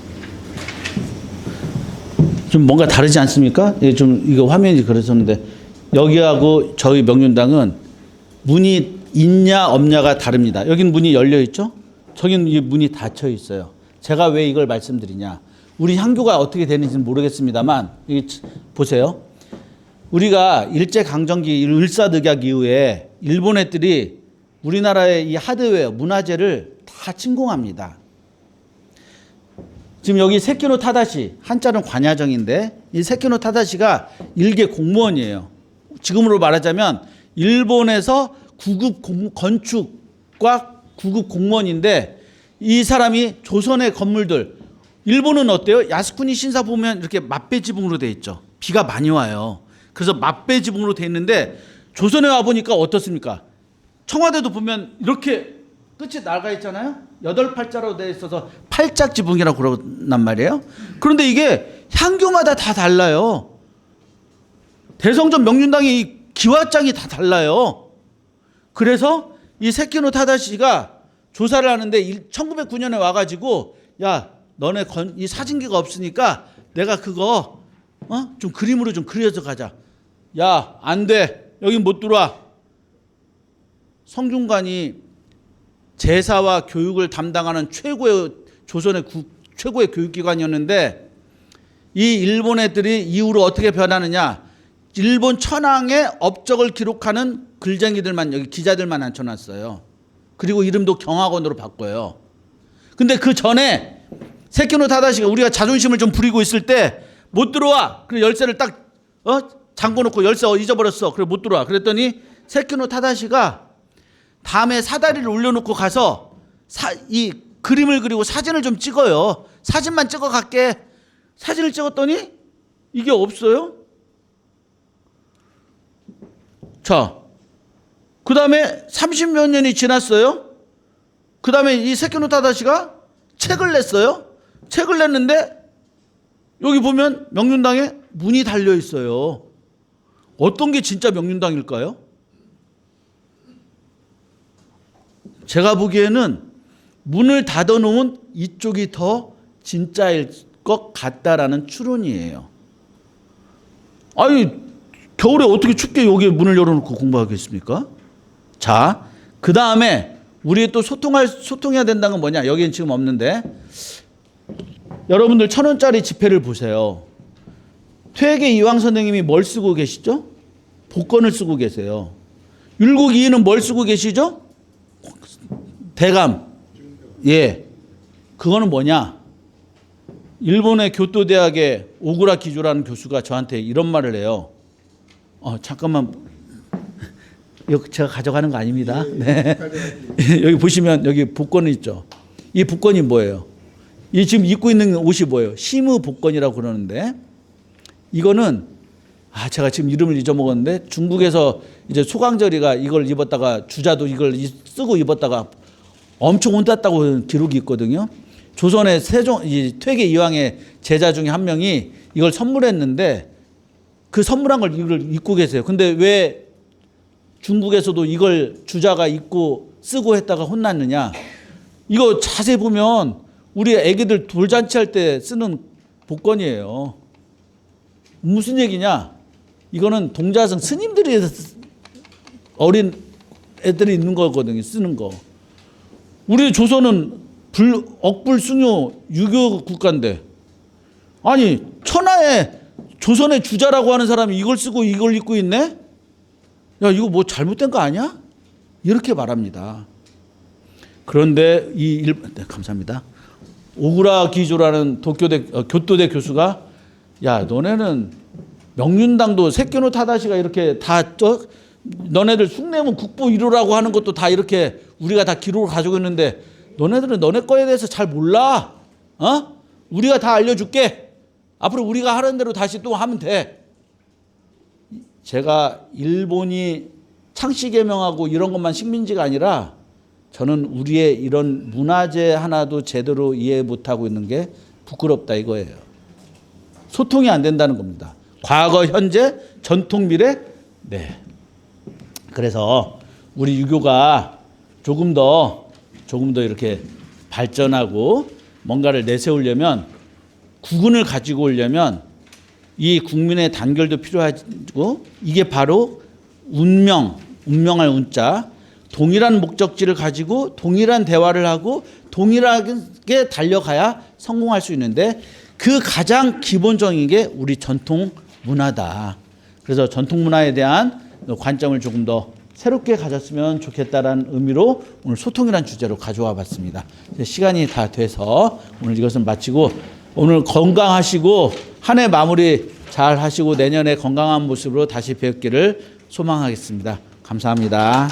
좀 뭔가 다르지 않습니까? 예, 좀 이거 화면이 그랬었는데 여기하고 저희 명륜당은 문이 있냐 없냐가 다릅니다. 여기는 문이 열려 있죠? 저기는 이 문이 닫혀 있어요. 제가 왜 이걸 말씀드리냐? 우리 향교가 어떻게 되는지는 모르겠습니다만 보세요. 우리가 일제강점기 을사늑약 이후에 일본 애들이 우리나라의 이 하드웨어, 문화재를 다 침공합니다. 지금 여기 세키노 타다시, 한자는 관야정인데 이 세키노 타다시가 일개 공무원이에요. 지금으로 말하자면 일본에서 9급 건축과 9급 공무원인데 이 사람이 조선의 건물들, 일본은 어때요? 야스쿠니 신사 보면 이렇게 맞배 지붕으로 돼 있죠. 비가 많이 와요. 그래서 맞배 지붕으로 돼 있는데 조선에 와 보니까 어떻습니까? 청와대도 보면 이렇게 끝이 나가 있잖아요. 8팔자로 돼 있어서 팔짝 지붕이라고 그러단 말이에요. 그런데 이게 향교마다 다 달라요. 대성전 명륜당의 이 기와장이 다 달라요. 그래서 이 세키노 타다시가 조사를 하는데 1909년에 와가지고 야 너네 이 사진기가 없으니까 내가 그거 좀 그림으로 좀 그려서 가자. 야 안 돼. 여기 못 들어와. 성균관이 제사와 교육을 담당하는 최고의 조선의 최고의 교육기관이었는데 이 일본 애들이 이후로 어떻게 변하느냐. 일본 천황의 업적을 기록하는 글쟁이들만 여기 기자들만 앉혀놨어요. 그리고 이름도 경학원으로 바꿔요. 근데 그 전에 세키노 타다시가 우리가 자존심을 좀 부리고 있을 때 못 들어와. 그래 열쇠를 딱 잠궈놓고 열쇠 잊어버렸어. 그래 못 들어와. 그랬더니 세키노 타다시가 다음에 사다리를 올려놓고 가서 이 그림을 그리고 사진을 좀 찍어요. 사진만 찍어 갈게. 사진을 찍었더니 이게 없어요. 자, 그 다음에 30몇 년이 지났어요. 그 다음에 이 세키노 타다시가 책을 냈어요. 책을 냈는데 여기 보면 명륜당에 문이 달려 있어요. 어떤 게 진짜 명륜당일까요? 제가 보기에는 문을 닫아놓은 이쪽이 더 진짜일 것 같다라는 추론이에요. 아니 겨울에 어떻게 춥게 여기에 문을 열어놓고 공부하겠습니까? 자, 그 다음에 우리 또 소통해야 된다는 건 뭐냐? 여기는 지금 없는데 여러분들 1,000원짜리 지폐를 보세요. 퇴계 이황 선생님이 뭘 쓰고 계시죠? 복권을 쓰고 계세요. 율곡이인은 뭘 쓰고 계시죠? 대감. 예. 그거는 뭐냐? 일본의 교토대학의 오구라 기조라는 교수가 저한테 이런 말을 해요. 잠깐만. 이거 제가 가져가는 거 아닙니다. 네. 여기 보시면 여기 복권이 있죠. 이 복권이 뭐예요? 이 지금 입고 있는 옷이 뭐예요? 시무 복권이라고 그러는데 이거는 제가 지금 이름을 잊어먹었는데 중국에서 이제 소강절이가 이걸 입었다가 주자도 이걸 쓰고 입었다가 엄청 혼났다고 기록이 있거든요. 조선의 퇴계 이황의 제자 중에 한 명이 이걸 선물했는데 그 선물한 걸 이걸 입고 계세요. 근데 왜 중국에서도 이걸 주자가 입고 쓰고 했다가 혼났느냐? 이거 자세히 보면 우리 애기들 돌잔치 할 때 쓰는 복권이에요. 무슨 얘기냐? 이거는 동자승 스님들이 어린 애들이 있는 거거든요. 쓰는 거. 우리 조선은 억불숭유 유교 국가인데 아니 천하의 조선의 주자라고 하는 사람이 이걸 쓰고 이걸 입고 있네? 야 이거 뭐 잘못된 거 아니야? 이렇게 말합니다. 그런데 네, 감사합니다. 오구라 기조라는 교토대 교수가 야 너네는 명륜당도 세키노 타다시가 이렇게 다 너네들 숭례문 국보 1호라고 하는 것도 다 이렇게 우리가 다 기록을 가지고 있는데 너네들은 너네 거에 대해서 잘 몰라. 우리가 다 알려줄게. 앞으로 우리가 하는 대로 다시 또 하면 돼. 제가 일본이 창씨 개명하고 이런 것만 식민지가 아니라 저는 우리의 이런 문화재 하나도 제대로 이해 못하고 있는 게 부끄럽다 이거예요. 소통이 안 된다는 겁니다. 과거, 현재, 전통, 미래. 네. 그래서 우리 유교가 조금 더 이렇게 발전하고 뭔가를 내세우려면, 국운을 가지고 오려면 이 국민의 단결도 필요하고, 이게 바로 운명할 운자, 동일한 목적지를 가지고 동일한 대화를 하고 동일하게 달려가야 성공할 수 있는데, 그 가장 기본적인 게 우리 전통 문화다. 그래서 전통 문화에 대한 관점을 조금 더 새롭게 가졌으면 좋겠다라는 의미로 오늘 소통이라는 주제로 가져와 봤습니다. 시간이 다 돼서 오늘 이것은 마치고, 오늘 건강하시고 한 해 마무리 잘 하시고 내년에 건강한 모습으로 다시 뵙기를 소망하겠습니다. 감사합니다.